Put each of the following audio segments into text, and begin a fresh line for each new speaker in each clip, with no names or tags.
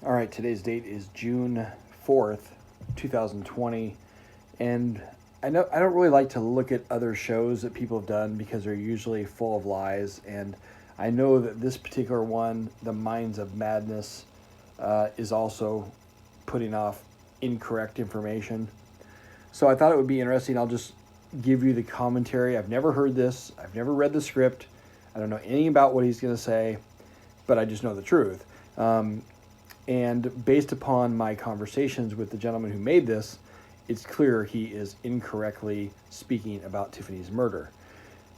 All right, today's date is June 4th, 2020, and I don't really like to look at other shows that people have done because they're usually full of lies, and I know that this particular one, The Minds of Madness, is also putting off incorrect information. So I thought it would be interesting. I'll just give you the commentary. I've never heard this. I've never read the script. I don't know anything about what he's going to say, but I just know the truth. And based upon my conversations with the gentleman who made this, it's clear he is incorrectly speaking about Tiffany's murder.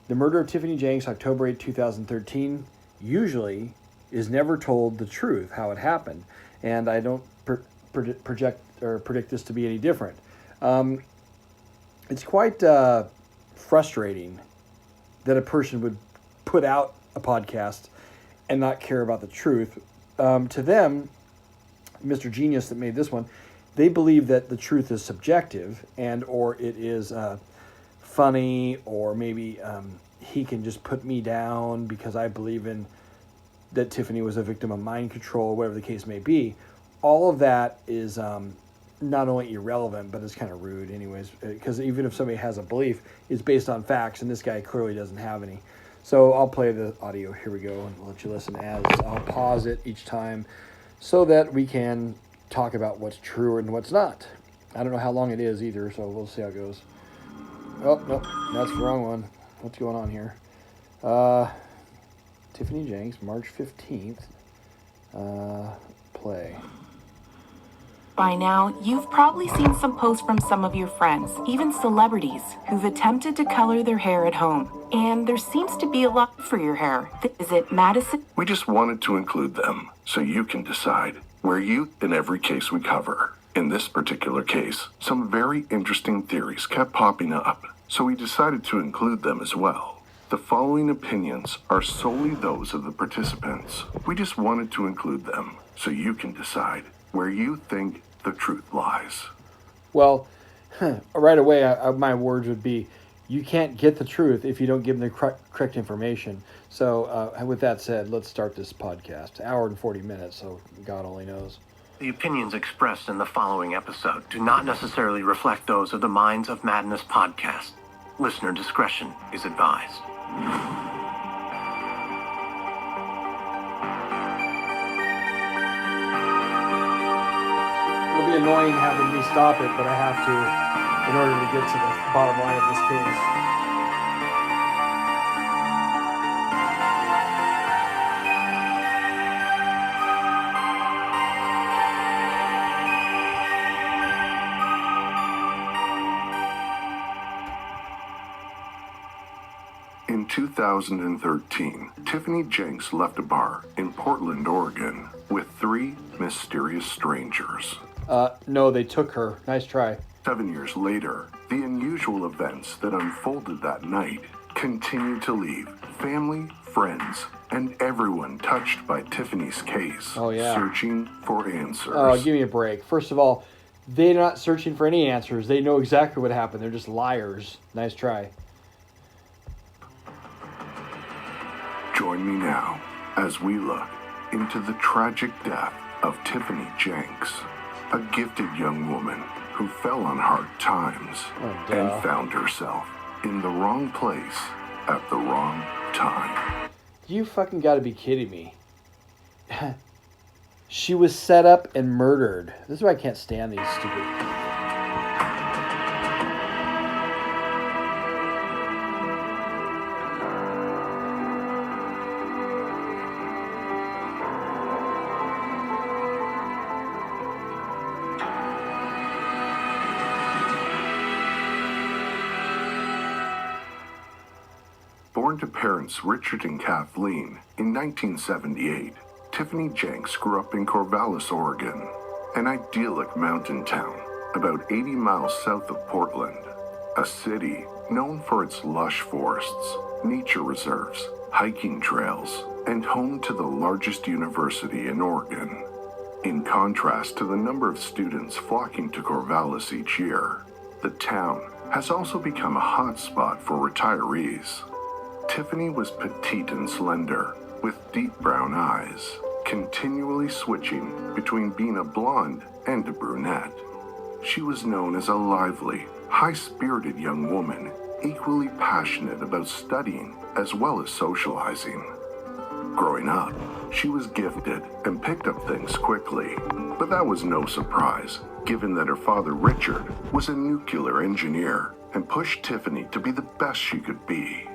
The murder of Tiffany Jenks, October 8, 2013, usually is never told the truth, how it happened. And I don't project or predict this to be any different. It's quite frustrating that a person would put out a podcast and not care about the truth. To them, Mr. Genius that made this one, they believe that the truth is subjective and or it is funny, or maybe he can just put me down because I believe in that Tiffany was a victim of mind control, whatever the case may be. All of that is not only irrelevant, but it's kind of rude anyways, because even if somebody has a belief, it's based on facts, and this guy clearly doesn't have any. So I'll play the audio. Here we go, and I'll let you listen as I'll pause it each time so that we can talk about what's true and what's not. I don't know how long it is either, so we'll see how it goes. Oh, nope, that's the wrong one. What's going on here? Tiffany Jenks, March 15th. Play.
By now, you've probably seen some posts from some of your friends, even celebrities, who've attempted to color their hair at home. And there seems to be a lot for your hair. Is it Madison?
We just wanted to include them so you can decide. We're youth in every case we cover. In this particular case, some very interesting theories kept popping up, so we decided to include them as well. The following opinions are solely those of the participants. We just wanted to include them so you can decide where you think the truth lies.
Well, right away, my words would be, you can't get the truth if you don't give them the correct information. So with that said, let's start this podcast. Hour and 40 minutes, so God only knows.
The opinions expressed in the following episode do not necessarily reflect those of the Minds of Madness podcast. Listener discretion is advised.
It'll be annoying having me stop it, but I have to in order to get to the bottom line of this case.
In 2013, Tiffany Jenks left a bar in Portland, Oregon, with 3 mysterious strangers.
No, they took her. Nice try.
7 years later, the unusual events that unfolded that night continue to leave family, friends, and everyone touched by Tiffany's case searching for answers.
Oh, give me a break. First of all, they're not searching for any answers. They know exactly what happened. They're just liars. Nice try.
Join me now as we look into the tragic death of Tiffany Jenks, a gifted young woman who fell on hard times and found herself in the wrong place at the wrong time.
You fucking gotta be kidding me. She was set up and murdered. This is why I can't stand these stupid...
Born to parents Richard and Kathleen in 1978, Tiffany Jenks grew up in Corvallis, Oregon, an idyllic mountain town about 80 miles south of Portland, a city known for its lush forests, nature reserves, hiking trails, and home to the largest university in Oregon. In contrast to the number of students flocking to Corvallis each year, the town has also become a hotspot for retirees. Tiffany was petite and slender, with deep brown eyes, continually switching between being a blonde and a brunette. She was known as a lively, high-spirited young woman, equally passionate about studying as well as socializing. Growing up, she was gifted and picked up things quickly, but that was no surprise, given that her father Richard was a nuclear engineer and pushed Tiffany to be the best she could be.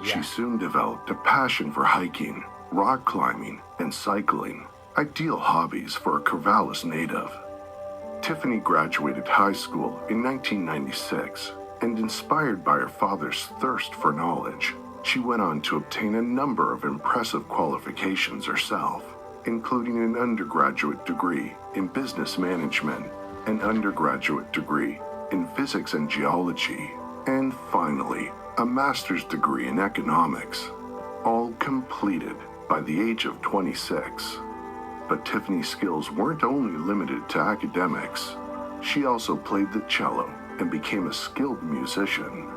She soon developed a passion for hiking, rock climbing, and cycling, ideal hobbies for a Corvallis native. Tiffany graduated high school in 1996, and inspired by her father's thirst for knowledge, she went on to obtain a number of impressive qualifications herself, including an undergraduate degree in business management, an undergraduate degree in physics and geology, and finally, a master's degree in economics, all completed by the age of 26. But Tiffany's skills weren't only limited to academics. She also played the cello and became a skilled musician.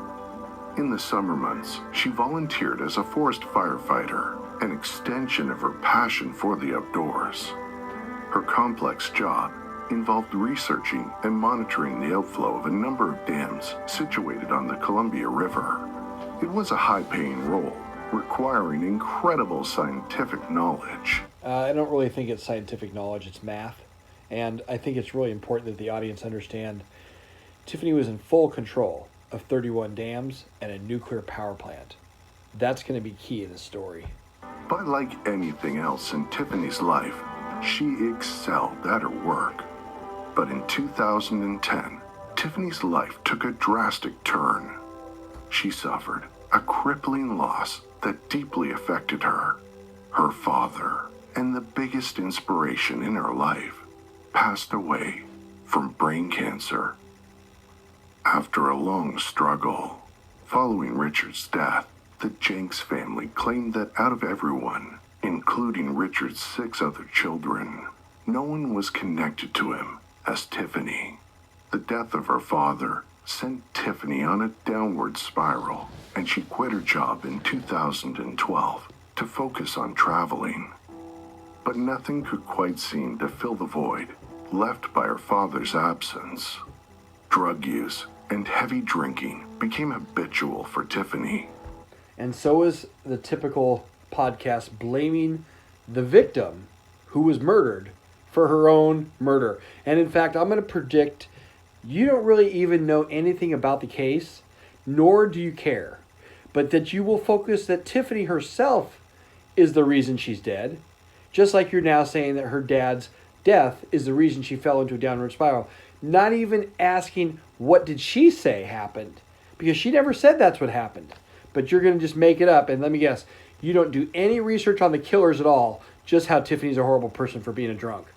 In the summer months, she volunteered as a forest firefighter, an extension of her passion for the outdoors. Her complex job involved researching and monitoring the outflow of a number of dams situated on the Columbia River. It was a high-paying role, requiring incredible scientific knowledge.
I don't really think it's scientific knowledge, it's math. And I think it's really important that the audience understand Tiffany was in full control of 31 dams and a nuclear power plant. That's going to be key in the story.
But like anything else in Tiffany's life, she excelled at her work. But in 2010, Tiffany's life took a drastic turn. She suffered a crippling loss that deeply affected her. Her father, and the biggest inspiration in her life, passed away from brain cancer. After a long struggle, following Richard's death, the Jenks family claimed that out of everyone, including Richard's 6 other children, no one was connected to him as Tiffany. The death of her father sent Tiffany on a downward spiral, and she quit her job in 2012 to focus on traveling. But nothing could quite seem to fill the void left by her father's absence. Drug use and heavy drinking became habitual for Tiffany.
And so is the typical podcast blaming the victim who was murdered for her own murder. And in fact, I'm going to predict you don't really even know anything about the case, nor do you care, but that you will focus that Tiffany herself is the reason she's dead, just like you're now saying that her dad's death is the reason she fell into a downward spiral. Not even asking what did she say happened, because she never said that's what happened. But you're going to just make it up, and let me guess, you don't do any research on the killers at all, just how Tiffany's a horrible person for being a drunk.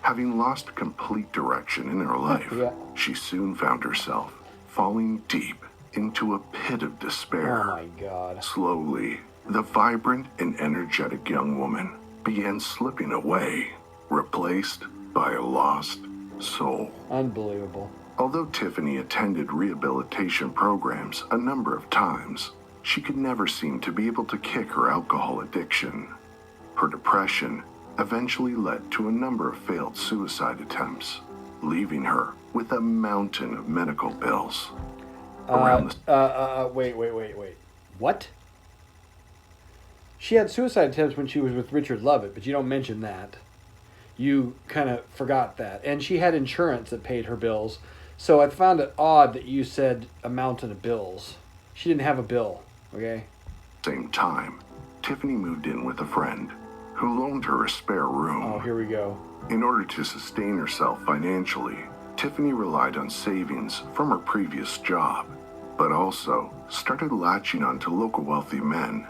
Having lost complete direction in her life, she soon found herself falling deep into a pit of despair.
Oh my God.
Slowly, the vibrant and energetic young woman began slipping away, replaced by a lost soul.
Unbelievable.
Although Tiffany attended rehabilitation programs a number of times, she could never seem to be able to kick her alcohol addiction. Her depression eventually led to a number of failed suicide attempts, leaving her with a mountain of medical bills.
Wait. What? She had suicide attempts when she was with Richard Lovett, but you don't mention that. You kind of forgot that. And she had insurance that paid her bills. So I found it odd that you said a mountain of bills. She didn't have a bill, okay?
Same time, Tiffany moved in with a friend who loaned her a spare room.
Oh, here we go.
In order to sustain herself financially, Tiffany relied on savings from her previous job, but also started latching onto local wealthy men.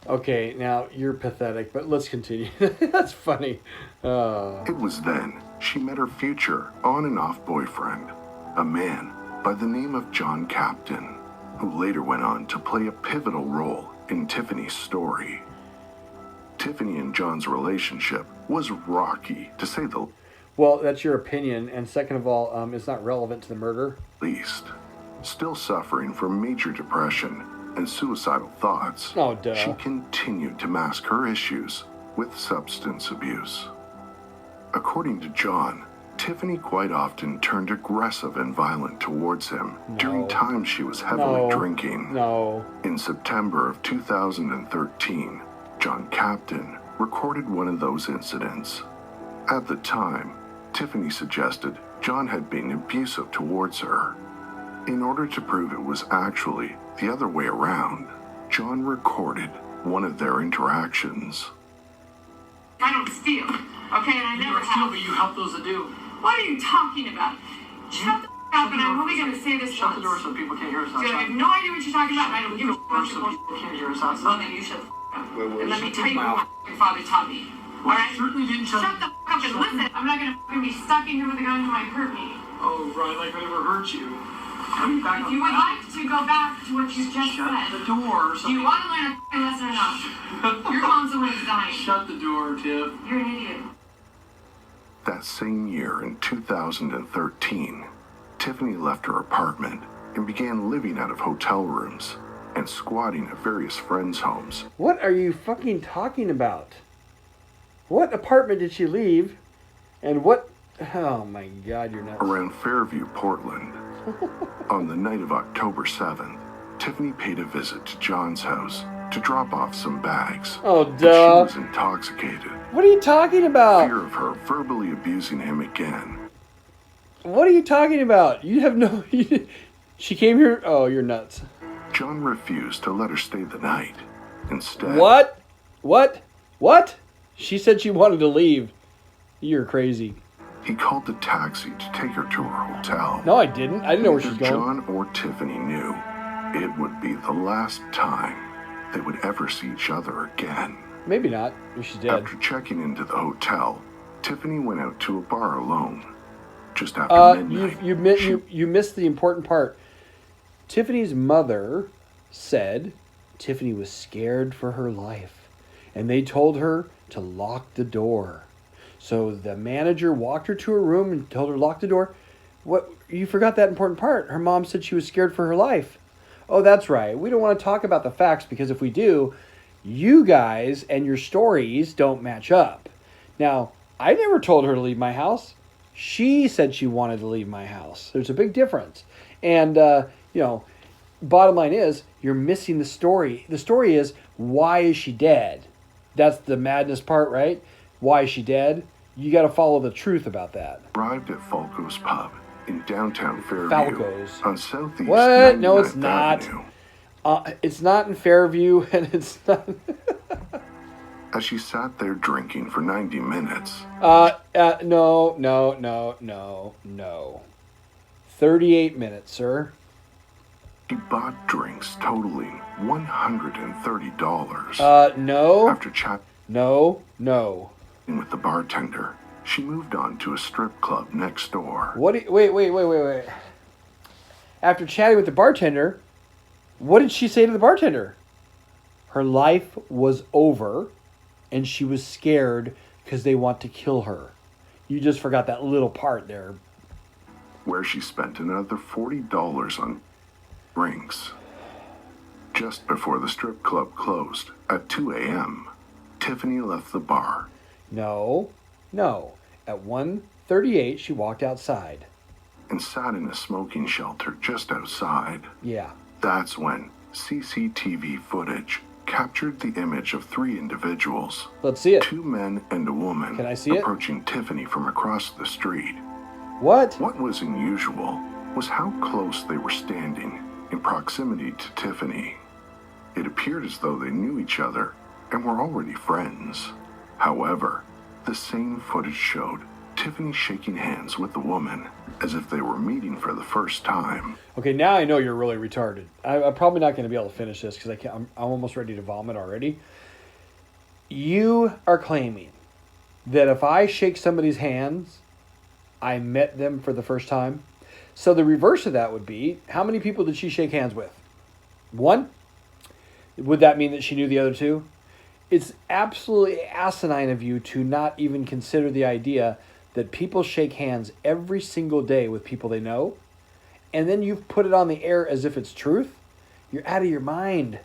Okay, now you're pathetic, but let's continue. That's funny.
It was then she met her future on and off boyfriend, a man by the name of John Captain, who later went on to play a pivotal role in Tiffany's story. Tiffany and John's relationship was rocky, to say the
Well, that's your opinion, and second of all, it's not relevant to the murder.
least. Still suffering from major depression and suicidal thoughts,
Oh, duh.
she continued to mask her issues with substance abuse. According to John, Tiffany quite often turned aggressive and violent towards him during times she was heavily drinking. In September of 2013, John Captain recorded one of those incidents. At the time, Tiffany suggested John had been abusive towards her. In order to prove it was actually the other way around, John recorded one of their interactions.
I don't steal, okay? And I never have.
Steal, but you help those that do.
What are you talking about? Shut the f up, and I'm only going to say this
Shut
once.
the door so people can't hear us
Dude, I
outside.
have no idea what you're talking about, and I don't give a
Door
fuck.
so people can't hear us
Well,
outside.
then you shut the f up. And let me tell you what my father taught me.
Well,
Alright?
I certainly didn't
Shut the f up and listen. I'm not going to be stuck in here with a guy who might hurt me.
Oh, right, like I never hurt you.
If you would like to go back to what you just
Shut
said,
the door.
do you want to learn a f***ing lesson or not? Your mom's the one who's dying.
Shut the door, Tiff.
You're an idiot.
That same year, in 2013, Tiffany left her apartment and began living out of hotel rooms and squatting at various friends' homes.
What are you fucking talking about? What apartment did she leave? And what... Oh my god, you're nuts.
Around Fairview, Portland. On the night of October 7th, Tiffany paid a visit to John's house to drop off some bags.
Oh,
But
duh.
she was intoxicated.
What are you talking about?
Fear of her verbally abusing him again.
What are you talking about? You have no... She came here... Oh, you're nuts.
John refused to let her stay the night. Instead,
What? What? She said she wanted to leave. You're crazy.
he called the taxi to take her to her hotel.
No, I didn't. I didn't know where she's
Neither
going.
John or Tiffany knew it would be the last time they would ever see each other again.
Maybe not. If she's dead.
After checking into the hotel, Tiffany went out to a bar alone. Just after midnight,
You missed the important part. Tiffany's mother said Tiffany was scared for her life, and they told her to lock the door. So the manager walked her to her room and told her to lock the door. What? You forgot that important part. Her mom said she was scared for her life. Oh, that's right. We don't want to talk about the facts because if we do, you guys and your stories don't match up. Now, I never told her to leave my house. She said she wanted to leave my house. There's a big difference. And, bottom line is, you're missing the story. The story is, why is she dead? That's the madness part, right? Why is she dead? You got to follow the truth about that.
arrived at Falco's Pub in downtown Fairview
Falco's.
on Southeast
What? No, it's
99th
not.
Avenue.
It's not in Fairview, and it's not...
As she sat there drinking for 90 minutes,
No. 38 minutes, sir.
he bought drinks totaling $130.
No.
After chatting
No.
with the bartender, she moved on to a strip club next door.
Wait. After chatting with the bartender, what did she say to the bartender? Her life was over, and she was scared because they want to kill her. You just forgot that little part there.
Where she spent another $40 on drinks. Just before the strip club closed at 2 a.m., Tiffany left the bar.
No. At 1:38, she walked outside.
And sat in a smoking shelter just outside.
Yeah.
That's when CCTV footage captured the image of three individuals.
Let's see it.
Two men and a woman.
Can I see it?
Approaching Tiffany from across the street.
What?
What was unusual was how close they were standing in proximity to Tiffany. It appeared as though they knew each other and were already friends. However, the same footage showed Tiffany shaking hands with the woman as if they were meeting for the first time.
Okay, now I know you're really retarded. I'm probably not going to be able to finish this because I'm almost ready to vomit already. You are claiming that if I shake somebody's hands, I met them for the first time. So the reverse of that would be, how many people did she shake hands with? One? Would that mean that she knew the other two? It's absolutely asinine of you to not even consider the idea that people shake hands every single day with people they know, and then you've put it on the air as if it's truth. You're out of your mind.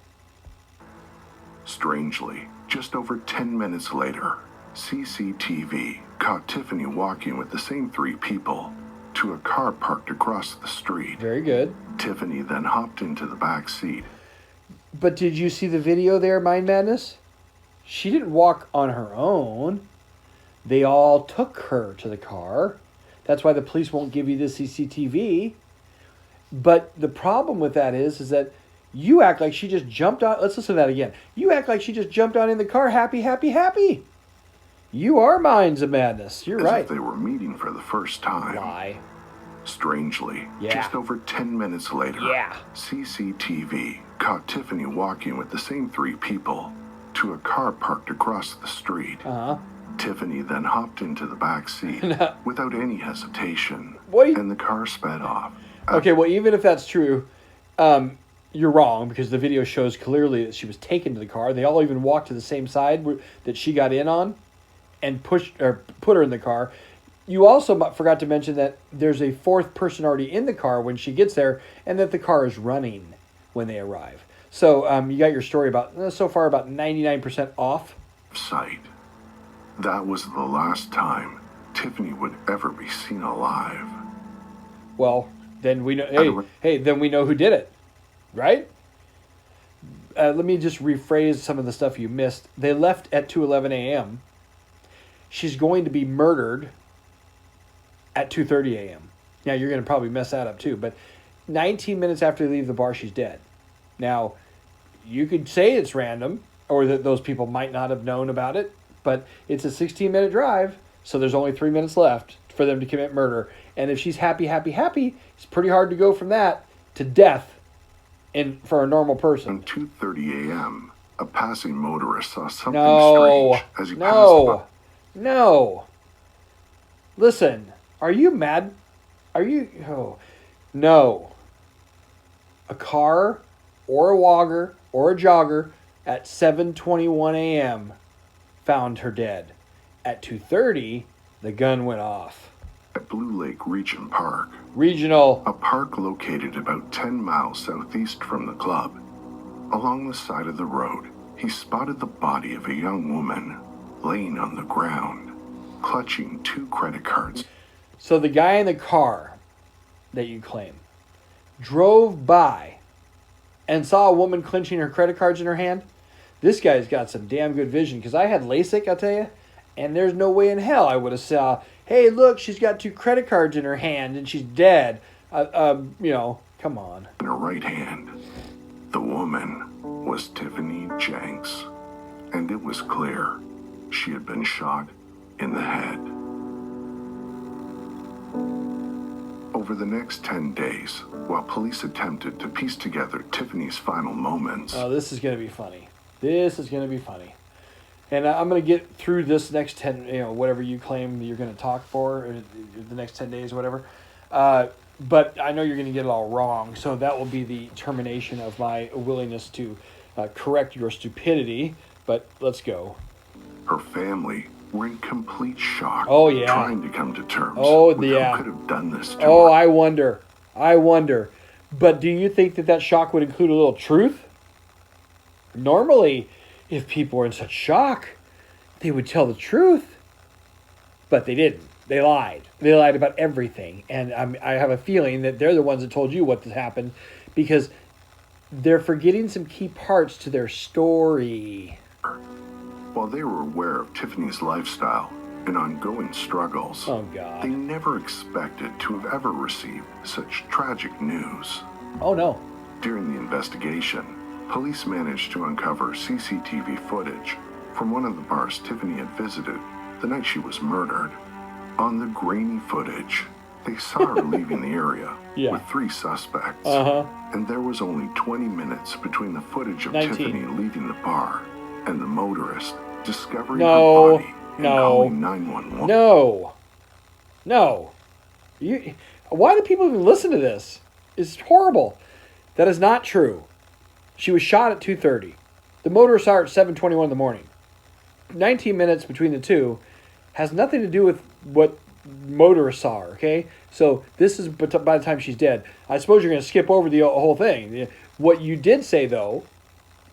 Strangely, just over 10 minutes later, CCTV caught Tiffany walking with the same three people to a car parked across the street.
Very good.
Tiffany then hopped into the back seat.
But did you see the video there, Mind Madness? She didn't walk on her own. They all took her to the car. That's why the police won't give you the CCTV. But the problem with that is that you act like she just jumped on. Let's listen to that again. You act like she just jumped on in the car, happy, happy, happy. You are Minds of Madness. You're
As
right.
if they were meeting for the first time.
Lie.
Strangely,
Yeah.
just over 10 minutes later,
Yeah.
CCTV caught Tiffany walking with the same three people to a car parked across the street.
Uh-huh.
Tiffany then hopped into the back seat without any hesitation,
What?
and the car sped off.
Okay, well, even if that's true, you're wrong because the video shows clearly that she was taken to the car. They all even walked to the same side that she got in on and put her in the car. You also forgot to mention that there's a fourth person already in the car when she gets there and that the car is running when they arrive. So you got your story so far about 99% off.
Sight. That was the last time Tiffany would ever be seen alive.
Well, then we know. Hey, then we know who did it, right? Let me just rephrase some of the stuff you missed. They left at 2:11 a.m. She's going to be murdered at 2:30 a.m. Now you're going to probably mess that up too, but 19 minutes after they leave the bar, she's dead. Now, you could say it's random, or that those people might not have known about it, but it's a 16-minute drive, so there's only 3 minutes left for them to commit murder. And if she's happy, happy, happy, it's pretty hard to go from that to death for a normal person.
At 2:30 a.m., a passing motorist saw something
No.
strange as he passed by.
No. Listen, are you mad? Oh. No. A car or a walker or a jogger at 7:21 a.m. found her dead. At 2:30, the gun went off.
At Blue Lake Region Park,
Regional.
a park located about 10 miles southeast from the club. Along the side of the road, he spotted the body of a young woman laying on the ground, clutching 2 credit cards.
So the guy in the car that you claim drove by and saw a woman clenching her credit cards in her hand. This guy's got some damn good vision, because I had LASIK, I'll tell you, and there's no way in hell I would have saw, hey, look, she's got 2 credit cards in her hand and she's dead. Come on.
In her right hand, the woman was Tiffany Jenks, and it was clear she had been shot in the head. Over the next 10 days, while police attempted to piece together Tiffany's final moments,
Oh, this is going to be funny. And I'm going to get through this next 10, whatever you claim you're going to talk for, or the next 10 days, whatever. But I know you're going to get it all wrong, so that will be the termination of my willingness to correct your stupidity. But let's go.
her family were in complete shock,
Oh, yeah.
trying to come to terms
Oh,
with
yeah.
who could have done this to
Oh,
her.
I wonder. But do you think that shock would include a little truth? Normally, if people were in such shock, they would tell the truth. But they didn't. They lied. They lied about everything. And I have a feeling that they're the ones that told you what happened, because they're forgetting some key parts to their story.
While they were aware of Tiffany's lifestyle and ongoing struggles,
Oh, God.
they never expected to have ever received such tragic news.
Oh, no.
During the investigation, police managed to uncover CCTV footage from one of the bars Tiffany had visited the night she was murdered. On the grainy footage, they saw her leaving the area
Yeah.
with 3 suspects.
Uh-huh.
And there was only 20 minutes between the footage of
19.
Tiffany leaving the bar and the motorist discovering
No.
her body and
No.
calling 911.
No. Why do people even listen to this? It's horrible. That is not true. She was shot at 2:30. The motorist saw her at 7:21 in the morning. 19 minutes between the two has nothing to do with what motorists saw her, okay? So this is by the time she's dead. I suppose you're going to skip over the whole thing. What you did say, though,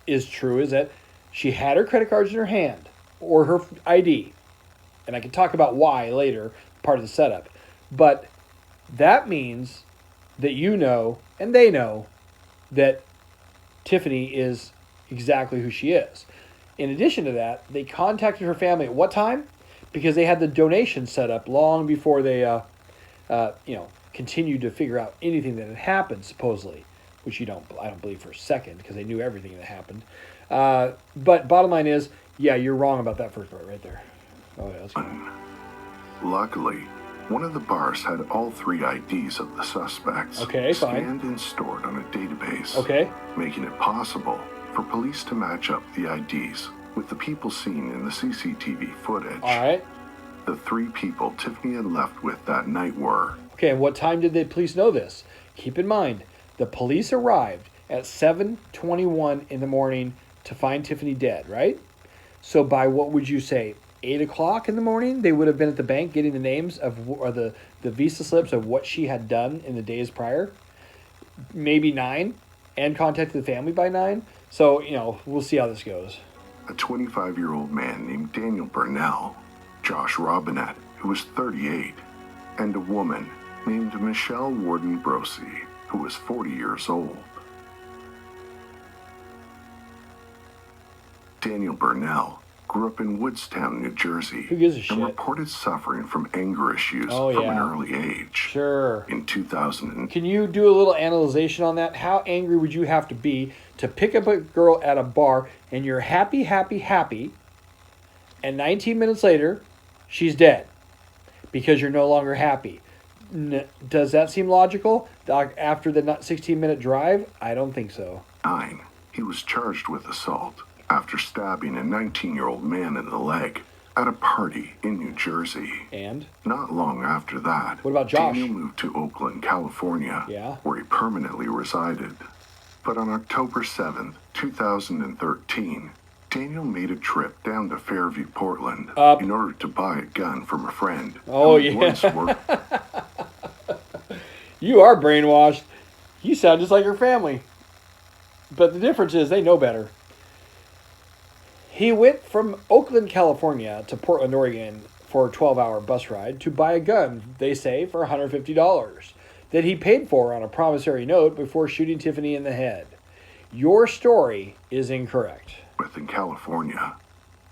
is true, is that she had her credit cards in her hand, or her ID, And I can talk about why later, part of the setup. But that means that you know and they know that Tiffany is exactly who she is. In addition to that, they contacted her family at what time? Because they had the donation set up long before they, continued to figure out anything that had happened, supposedly, which I don't believe for a second, because they knew everything that happened. But bottom line is, yeah, you're wrong about that first part right there. Oh yeah, that's good.
Luckily, one of the bars had all 3 IDs of the suspects
Okay, fine.
scanned and stored on a database,
Okay.
making it possible for police to match up the IDs with the people seen in the CCTV footage.
All right.
The 3 people Tiffany had left with that night were
Okay, and what time did the police know this? Keep in mind, the police arrived at 7:21 in the morning to find Tiffany dead, right? So by what would you say, 8 o'clock in the morning, they would have been at the bank getting the names of, or the visa slips of what she had done in the days prior? Maybe 9, and contacted the family by 9. So, we'll see how this goes.
a 25-year-old man named Daniel Burnell, Josh Robinette, who was 38, and a woman named Michelle Warden Brosey, who was 40 years old. Daniel Burnell grew up in Woodstown, New Jersey,
Who gives a
and
shit?
reported suffering from anger issues
Oh,
from an
yeah.
early age.
Sure.
In 2000,
Can you do a little analysis on that? How angry would you have to be to pick up a girl at a bar and you're happy, and 19 minutes later, she's dead because you're no longer happy? Does that seem logical? After the 16-minute drive? I don't think so.
he was charged with assault after stabbing a 19-year-old man in the leg at a party in New Jersey.
And?
Not long after that,
What about Josh?
Daniel moved to Oakland, California,
Yeah.
where he permanently resided. But on October 7th, 2013, Daniel made a trip down to Fairview, Portland, in order to buy a gun from a friend
Oh,
who
yeah.
once worked
You are brainwashed. You sound just like your family. But the difference is they know better. He went from Oakland, California to Portland, Oregon for a 12-hour bus ride to buy a gun, they say, for $150 that he paid for on a promissory note before shooting Tiffany in the head. Your story is incorrect.
with in California.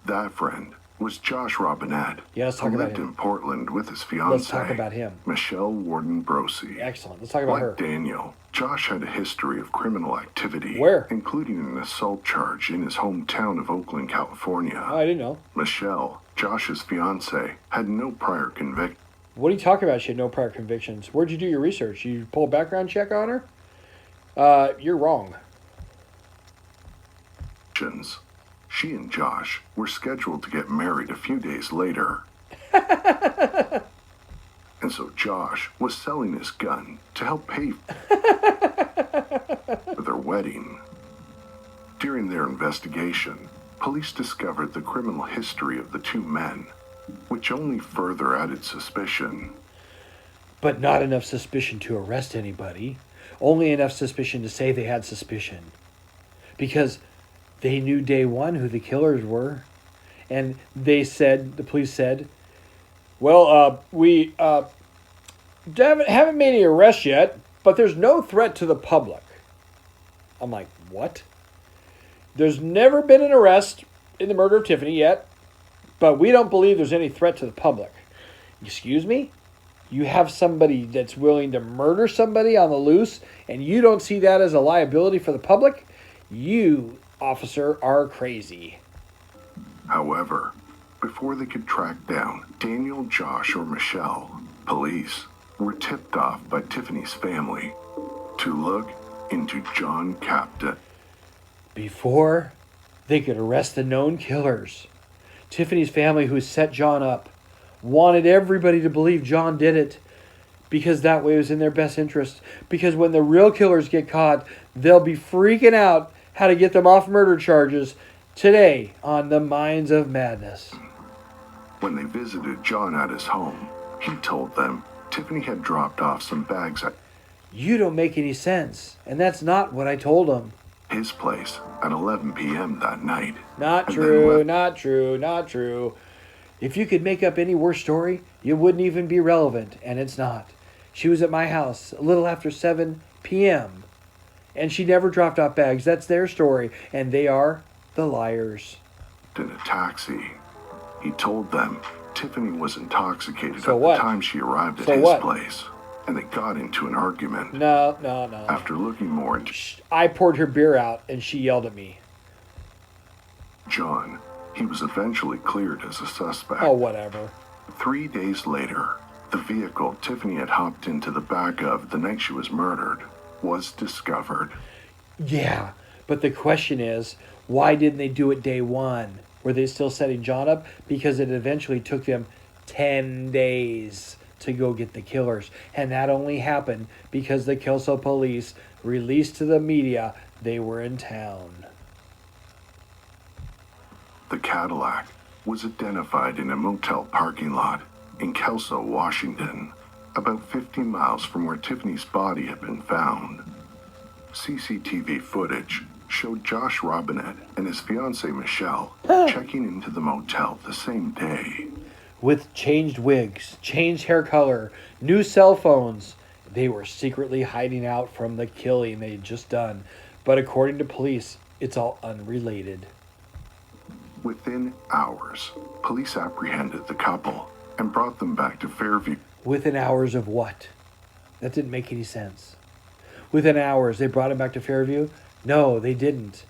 That friend was Josh Robinette,
Yeah, let's
who
talk about
lived
him.
in Portland with his fiancée.
Let's talk about him.
Michelle Warden Brosey.
Excellent. Let's talk about
Like
her.
Daniel, Josh had a history of criminal activity.
Where?
Including an assault charge in his hometown of Oakland, California.
Oh, I didn't know.
Michelle, Josh's fiancée, had no prior convictions.
What are you talking about? She had no prior convictions. Where'd you do your research? You pull a background check on her? You're wrong.
She and Josh were scheduled to get married a few days later. And so Josh was selling his gun to help pay for their wedding. During their investigation, police discovered the criminal history of the 2 men, which only further added suspicion.
But not enough suspicion to arrest anybody. Only enough suspicion to say they had suspicion. Because they knew day one who the killers were. And the police said, well, we haven't made any arrests yet, but there's no threat to the public. I'm like, what? There's never been an arrest in the murder of Tiffany yet, but we don't believe there's any threat to the public. Excuse me? You have somebody that's willing to murder somebody on the loose, and you don't see that as a liability for the public? You, officer, are crazy.
However, before they could track down Daniel, Josh, or Michelle, police were tipped off by Tiffany's family to look into John Captain.
Before they could arrest the known killers, Tiffany's family, who set John up, wanted everybody to believe John did it because that way it was in their best interest. Because when the real killers get caught, they'll be freaking out how to get them off murder charges today on The Minds of Madness.
When they visited John at his home, he told them Tiffany had dropped off some bags at
You don't make any sense, and that's not what I told him.
his place at 11 p.m. that night.
Not
and then
true,
left
not true, not true. If you could make up any worse story, it wouldn't even be relevant, and it's not. She was at my house a little after 7 p.m., and she never dropped off bags. That's their story, and they are the liars.
In a taxi, he told them Tiffany was intoxicated
So
at
what?
the time she arrived at
So
his
what?
place, and they got into an argument.
No.
After looking more into
I poured her beer out, and she yelled at me.
John, he was eventually cleared as a suspect.
Oh, whatever.
3 days later, the vehicle Tiffany had hopped into the back of the night she was murdered was discovered.
Yeah, but the question is, why didn't they do it day one? Were they still setting John up? Because it eventually took them 10 days to go get the killers. And that only happened because the Kelso police released to the media they were in town.
The Cadillac was identified in a motel parking lot in Kelso, Washington, about 50 miles from where Tiffany's body had been found. CCTV footage showed Josh Robinette and his fiancée Michelle checking into the motel the same day.
With changed wigs, changed hair color, new cell phones, they were secretly hiding out from the killing they had just done. But according to police, it's all unrelated.
Within hours, police apprehended the couple and brought them back to Fairview.
Within hours of what? That didn't make any sense. Within hours, they brought him back to Fairview? No, they didn't.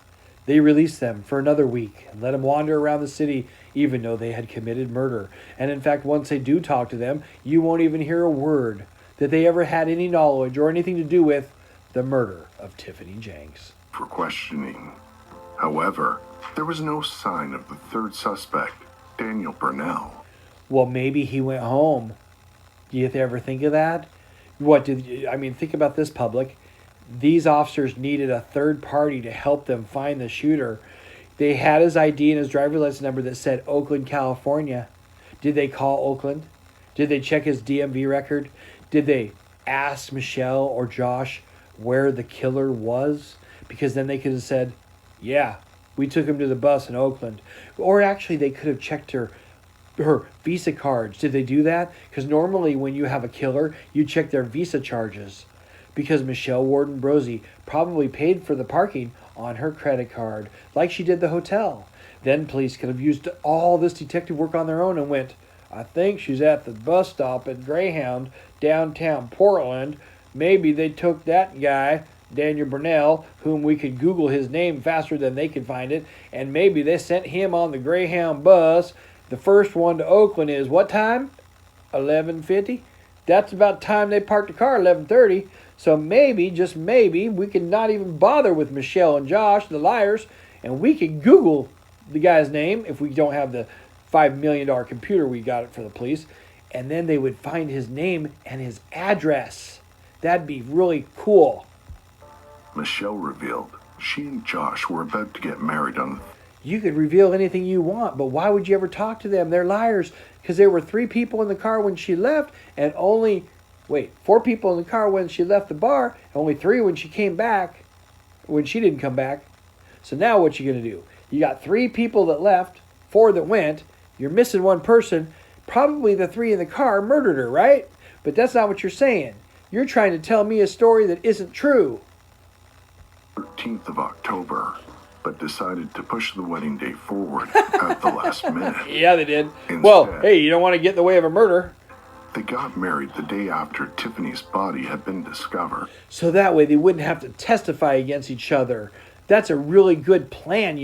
They released them for another week and let them wander around the city even though they had committed murder. And in fact, once they do talk to them, you won't even hear a word that they ever had any knowledge or anything to do with the murder of Tiffany Jenks.
For questioning. However, there was no sign of the third suspect, Daniel Burnell.
Well, maybe he went home. Do you ever think of that? Think about this, public. These officers needed a third party to help them find the shooter. They had his ID and his driver's license number that said Oakland, California. Did they call Oakland? Did they check his DMV record? Did they ask Michelle or Josh where the killer was? Because then they could have said, yeah, we took him to the bus in Oakland. Or actually, they could have checked her Visa cards. Did they do that? Because normally when you have a killer, you check their Visa charges. Because Michelle Warden Brosey probably paid for the parking on her credit card, like she did the hotel. Then police could have used all this detective work on their own and went, I think she's at the bus stop at Greyhound, downtown Portland. Maybe they took that guy, Daniel Burnell, whom we could Google his name faster than they could find it, and maybe they sent him on the Greyhound bus. The first one to Oakland is what time? 11:50. That's about time they parked the car, 11:30. So maybe, just maybe, we could not even bother with Michelle and Josh, the liars, and we could Google the guy's name if we don't have the $5 million computer we got it for the police, and then they would find his name and his address. That'd be really cool.
Michelle revealed she and Josh were about to get married on
You could reveal anything you want, but why would you ever talk to them? They're liars, because there were 3 people in the car when she left, and 4 people in the car when she left the bar, and only 3 when she came back, when she didn't come back. So now what you going to do? You got 3 people that left, 4 that went, you're missing 1 person, probably the 3 in the car murdered her, right? But that's not what you're saying. You're trying to tell me a story that isn't true.
13th of October, but decided to push the wedding date forward at the last minute.
Yeah, they did.
Instead,
Well, hey, you don't want to get in the way of a murder.
They got married the day after Tiffany's body had been discovered.
So that way they wouldn't have to testify against each other. That's a really good plan,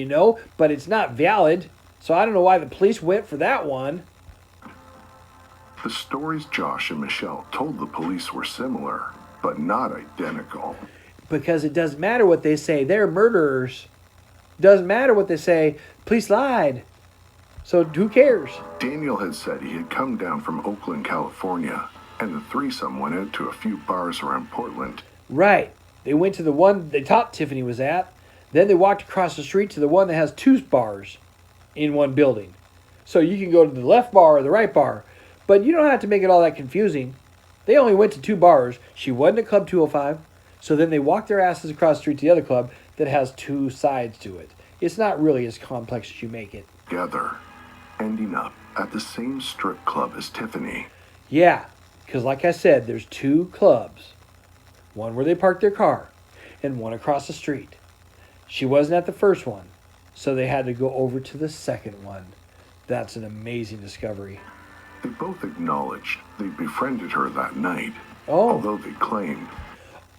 but it's not valid. So I don't know why the police went for that one.
The stories Josh and Michelle told the police were similar, but not identical.
Because it doesn't matter what they say. They're murderers. Doesn't matter what they say. Police lied. So who cares?
Daniel had said he had come down from Oakland, California, and the threesome went out to a few bars around Portland.
Right. They went to the one they thought Tiffany was at. Then they walked across the street to the one that has 2 bars in one building. So you can go to the left bar or the right bar. But you don't have to make it all that confusing. They only went to 2 bars. She wasn't at Club 205. So then they walked their asses across the street to the other club that has 2 sides to it. It's not really as complex as you make it.
Together. ending up at the same strip club as Tiffany.
Yeah, because like I said, there's two clubs. One where they park their car and one across the street. She wasn't at the first one, so they had to go over to the second one. That's an amazing discovery.
They both acknowledged they befriended her that night,
Oh.
although they claimed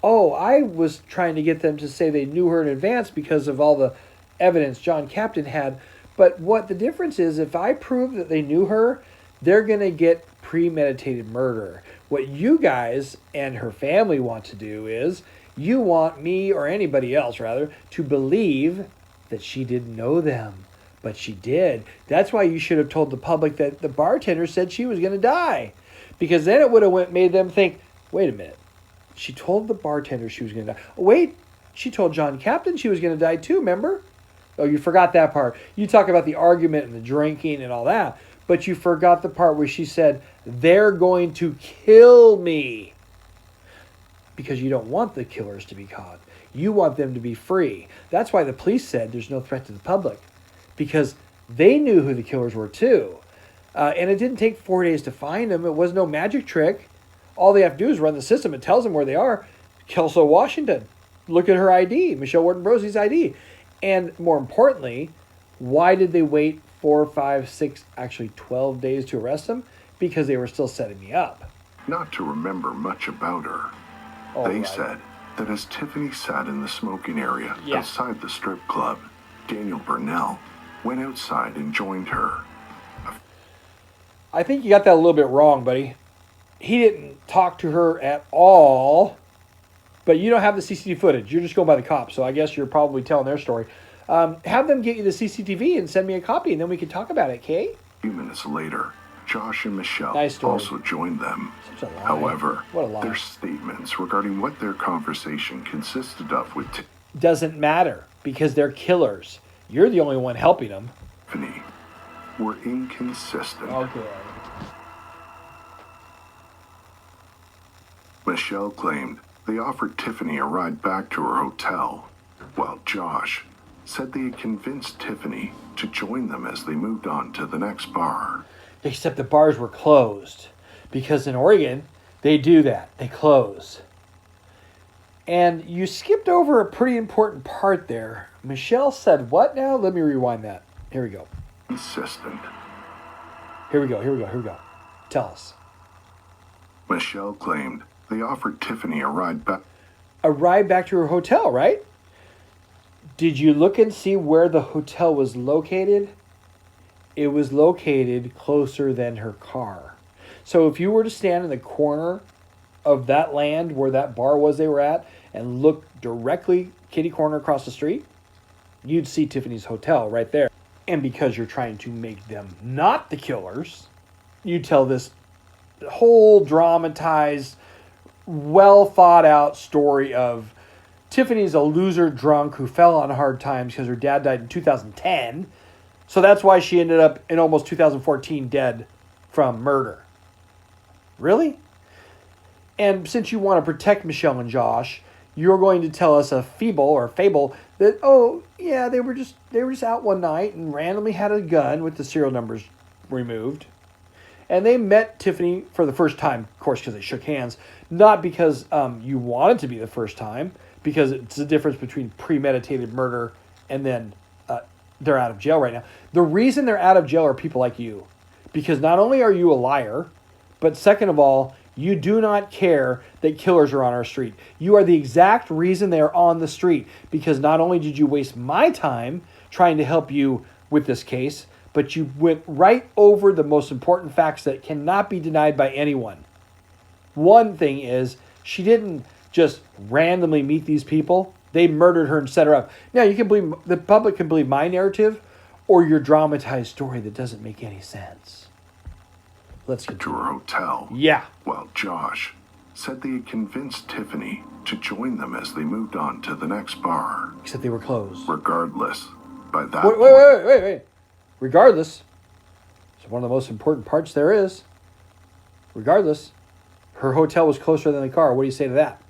Oh, I was trying to get them to say they knew her in advance because of all the evidence John Captain had. But what the difference is, if I prove that they knew her, they're going to get premeditated murder. What you guys and her family want to do is, you want me, or anybody else rather, to believe that she didn't know them. But she did. That's why you should have told the public that the bartender said she was going to die. Because then it would have made them think, wait a minute. She told the bartender she was going to die. Oh, wait, she told John Captain she was going to die too, remember? Oh, you forgot that part. You talk about the argument and the drinking and all that, but you forgot the part where she said, they're going to kill me. Because you don't want the killers to be caught. You want them to be free. That's why the police said there's no threat to the public. Because they knew who the killers were too. And it didn't take 4 days to find them. It was no magic trick. All they have to do is run the system. It tells them where they are. Kelso, Washington. Look at her ID. Michelle Wharton-Brosie's ID. And more importantly, why did they wait 4, 5, 6, actually 12 days to arrest them? Because they were still setting me up.
not to remember much about her. They said that as Tiffany sat in the smoking area outside the strip club, Daniel Burnell went outside and joined her.
I think you got that a little bit wrong, buddy. He didn't talk to her at all, but you don't have the CCTV footage. You're just going by the cops, so I guess you're probably telling their story. Have them get you the CCTV and send me a copy, and then we can talk about it, okay?
A few minutes later, Josh and Michelle
Nice
also joined them.
Such a lie.
However,
What a lie.
their statements regarding what their conversation consisted of with
Doesn't matter, because they're killers. You're the only one helping them.
Tiffany were inconsistent.
Okay.
Michelle claimed they offered Tiffany a ride back to her hotel, while Josh said they had convinced Tiffany to join them as they moved on to the next bar.
Except the bars were closed. Because in Oregon, they do that. They close. And you skipped over a pretty important part there. Michelle said what now? Let me rewind that. Here we go.
Consistent.
Here we go. Tell us.
Michelle claimed they offered Tiffany a ride back.
A ride back to her hotel, right? Did you look and see where the hotel was located? It was located closer than her car. So if you were to stand in the corner of that land where that bar was they were at and look directly kitty corner across the street, you'd see Tiffany's hotel right there. And because you're trying to make them not the killers, you tell this whole dramatized, well thought out story of Tiffany's a loser drunk who fell on hard times because her dad died in 2010. So that's why she ended up in almost 2014 dead from murder. Really? And since you want to protect Michelle and Josh, you're going to tell us a fable that, oh, yeah, they were just out one night and randomly had a gun with the serial numbers removed. And they met Tiffany for the first time, of course, because they shook hands. Not because you want it to be the first time, because it's the difference between premeditated murder and then they're out of jail right now. The reason they're out of jail are people like you. Because not only are you a liar, but second of all, you do not care that killers are on our street. You are the exact reason they are on the street. Because not only did you waste my time trying to help you with this case, but you went right over the most important facts that cannot be denied by anyone. One thing is, she didn't just randomly meet these people. They murdered her and set her up. Now, you can believe, the public can believe my narrative or your dramatized story that doesn't make any sense. Let's get
to her hotel.
Yeah.
While Josh said they had convinced Tiffany to join them as they moved on to the next bar.
Except they were closed.
Regardless, by that
Wait. Regardless, it's one of the most important parts there is. Regardless, her hotel was closer than the car. What do you say to that?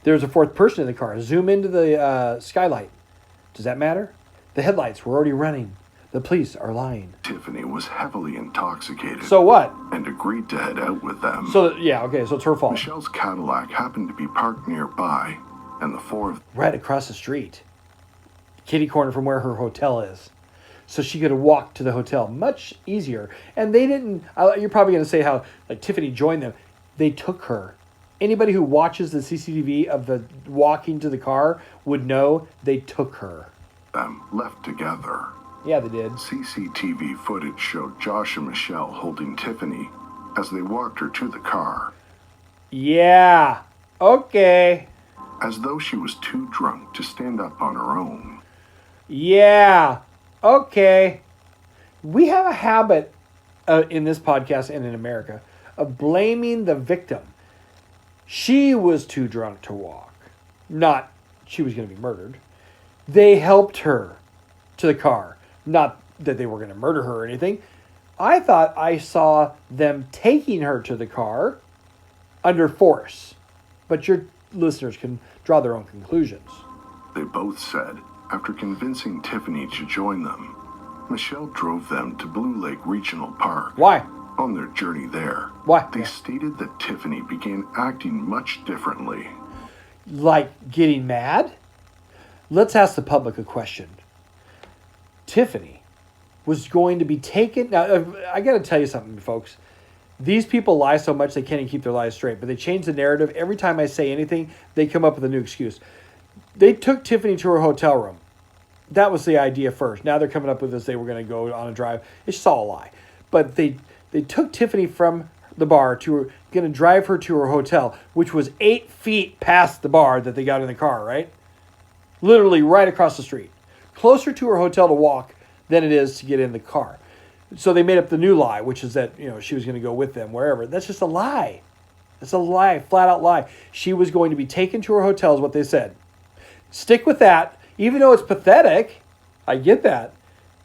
There's a fourth person in the car. Zoom into the skylight. Does that matter? The headlights were already running. The police are lying.
Tiffany was heavily intoxicated
So what?
and agreed to head out with them.
So, yeah, okay, so it's her fault.
Michelle's Cadillac happened to be parked nearby, and the four of
Right across the street. Kitty corner from where her hotel is. So she could have walked to the hotel much easier. And they didn't, you're probably going to say how, like, Tiffany joined them. They took her. Anybody who watches the CCTV of the walking to the car would know they took her.
them left together.
Yeah, they did.
CCTV footage showed Josh and Michelle holding Tiffany as they walked her to the car,
Yeah. Okay.
as though she was too drunk to stand up on her own.
Yeah. Okay. We have a habit in this podcast and in America of blaming the victim. She was too drunk to walk. Not she was going to be murdered. They helped her to the car. Not that they were going to murder her or anything. I thought I saw them taking her to the car under force. But your listeners can draw their own conclusions.
They both said, after convincing Tiffany to join them, Michelle drove them to Blue Lake Regional Park.
Why?
On their journey there,
Why?
they stated that Tiffany began acting much differently.
Like getting mad? Let's ask the public a question. Tiffany was going to be taken. Now, I got to tell you something, folks. These people lie so much they can't even keep their lies straight, but they change the narrative. Every time I say anything, they come up with a new excuse. They took Tiffany to her hotel room. That was the idea first. Now they're coming up with this. They were going to go on a drive. It's all a lie. But they took Tiffany from the bar to going to drive her to her hotel, which was 8 feet past the bar that they got in the car, right? Literally right across the street. Closer to her hotel to walk than it is to get in the car. So they made up the new lie, which is that, she was going to go with them wherever. That's just a lie. It's a lie, flat out lie. She was going to be taken to her hotel is what they said. Stick with that. Even though it's pathetic, I get that.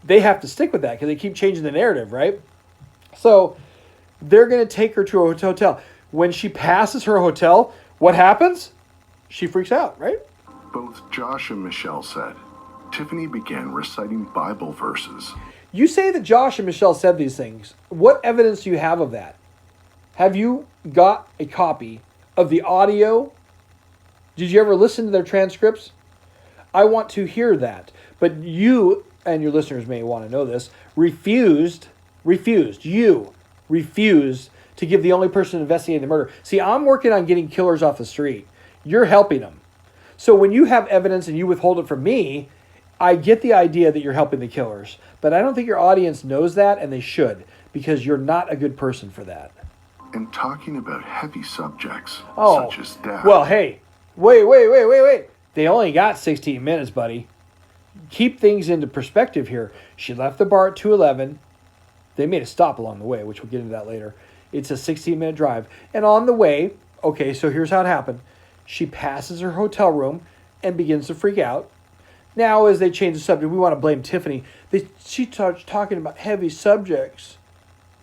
They have to stick with that because they keep changing the narrative, right? So they're going to take her to a hotel. When she passes her hotel, what happens? She freaks out, right?
Both Josh and Michelle said Tiffany began reciting Bible verses.
You say that Josh and Michelle said these things. What evidence do you have of that? Have you got a copy of the audio? Did you ever listen to their transcripts? I want to hear that. But you, and your listeners may want to know this, refused to give the only person investigating the murder. See, I'm working on getting killers off the street. You're helping them. So when you have evidence and you withhold it from me, I get the idea that you're helping the killers. But I don't think your audience knows that, and they should, because you're not a good person for that.
And talking about heavy subjects,
Oh,
such as death.
well, hey, wait. They only got 16 minutes, buddy. Keep things into perspective here. She left the bar at 2:11. They made a stop along the way, which we'll get into that later. It's a 16-minute drive. And on the way, okay, so here's how it happened. She passes her hotel room and begins to freak out. Now, as they change the subject, we want to blame Tiffany. She starts talking about heavy subjects.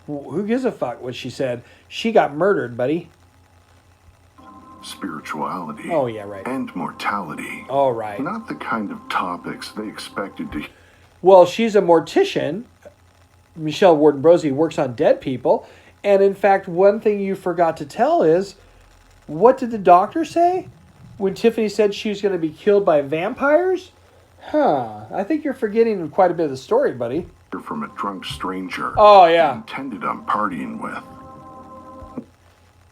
Who gives a fuck what she said? She got murdered, buddy.
Spirituality.
Oh, yeah, right.
And mortality.
All right.
Not the kind of topics they expected to.
Well, she's a mortician. Michelle Warden-Brosey works on dead people. And in fact, one thing you forgot to tell is, what did the doctor say when Tiffany said she was going to be killed by vampires? I think you're forgetting quite a bit of the story, buddy.
From a drunk stranger.
Oh, yeah.
Intended on partying with.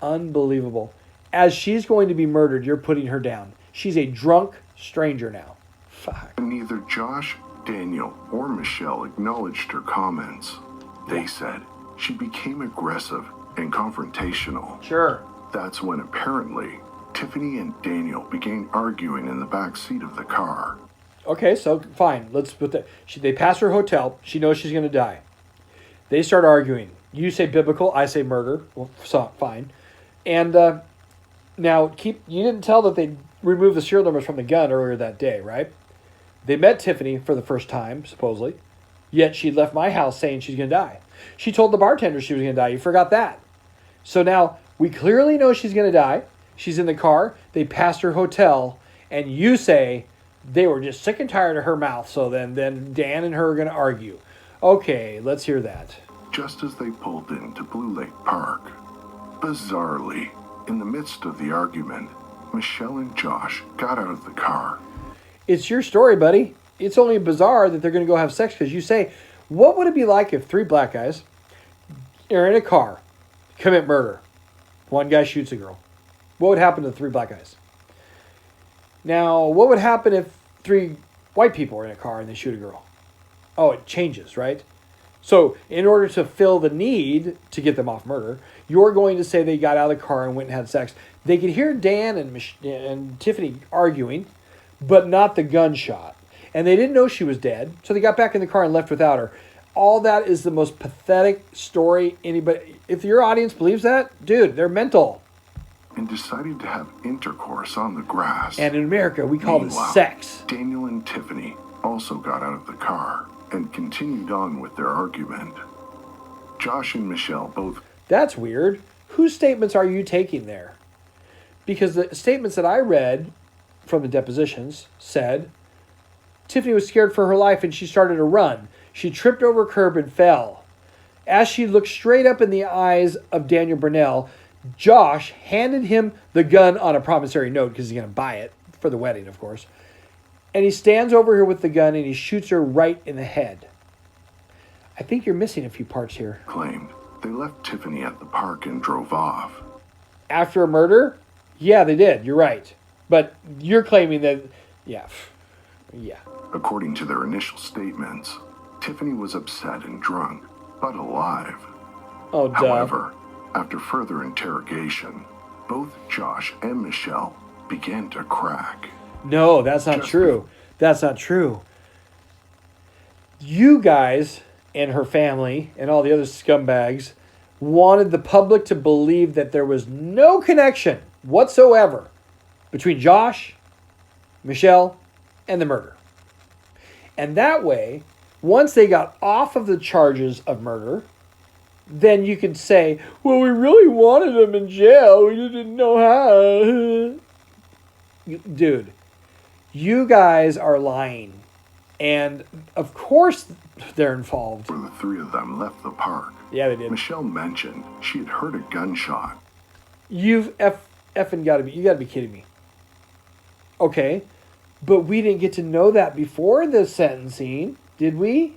Unbelievable. As she's going to be murdered, you're putting her down. She's a drunk stranger now. Fuck.
And neither Josh, Daniel, or Michelle acknowledged her comments. They said she became aggressive and confrontational.
Sure.
That's when apparently Tiffany and Daniel began arguing in the back seat of the car.
Okay, so fine. Let's put that. They pass her hotel. She knows she's going to die. They start arguing. You say biblical. I say murder. Well, so, fine. And now, you didn't tell that they removed the serial numbers from the gun earlier that day, right? They met Tiffany for the first time, supposedly. Yet she left my house saying she's going to die. She told the bartender she was going to die. You forgot that. So now, we clearly know she's going to die. She's in the car. They passed her hotel. And you say they were just sick and tired of her mouth. So then Dan and her are going to argue. Okay, let's hear that.
Just as they pulled into Blue Lake Park. Bizarrely, in the midst of the argument, Michelle and Josh got out of the car.
It's your story, buddy. It's only bizarre that they're going to go have sex because you say, what would it be like if 3 black guys are in a car, commit murder? One guy shoots a girl. What would happen to the 3 black guys? Now, what would happen if 3 white people are in a car and they shoot a girl? Oh, it changes, right? So in order to fill the need to get them off murder, you're going to say they got out of the car and went and had sex. They could hear Dan and Tiffany arguing, but not the gunshot. And they didn't know she was dead, so they got back in the car and left without her. All that is the most pathetic story anybody... If your audience believes that, dude, they're mental.
And decided to have intercourse on the grass.
And in America, we call this
Meanwhile,
sex.
Daniel and Tiffany also got out of the car and continued on with their argument. Josh and Michelle both...
That's weird. Whose statements are you taking there? Because the statements that I read from the depositions said Tiffany was scared for her life and she started to run. She tripped over a curb and fell. As she looked straight up in the eyes of Daniel Burnell, Josh handed him the gun on a promissory note because he's going to buy it for the wedding, of course. And he stands over her with the gun and he shoots her right in the head. I think you're missing a few parts here.
claimed they left Tiffany at the park and drove off.
After a murder? Yeah, they did. You're right. But you're claiming that, yeah.
According to their initial statements, Tiffany was upset and drunk, but alive.
Oh, duh.
However, after further interrogation, both Josh and Michelle began to crack.
No, that's not true. That's not true. You guys and her family and all the other scumbags wanted the public to believe that there was no connection whatsoever between Josh, Michelle, and the murder. And that way, once they got off of the charges of murder, then you could say, well, we really wanted them in jail. We didn't know how. Dude, you guys are lying. And of course they're involved.
Where the 3 of them left the park,
Yeah, they did.
Michelle mentioned she had heard a gunshot.
You've effing got to be, you got to be kidding me. Okay, but we didn't get to know that before the sentencing, did we?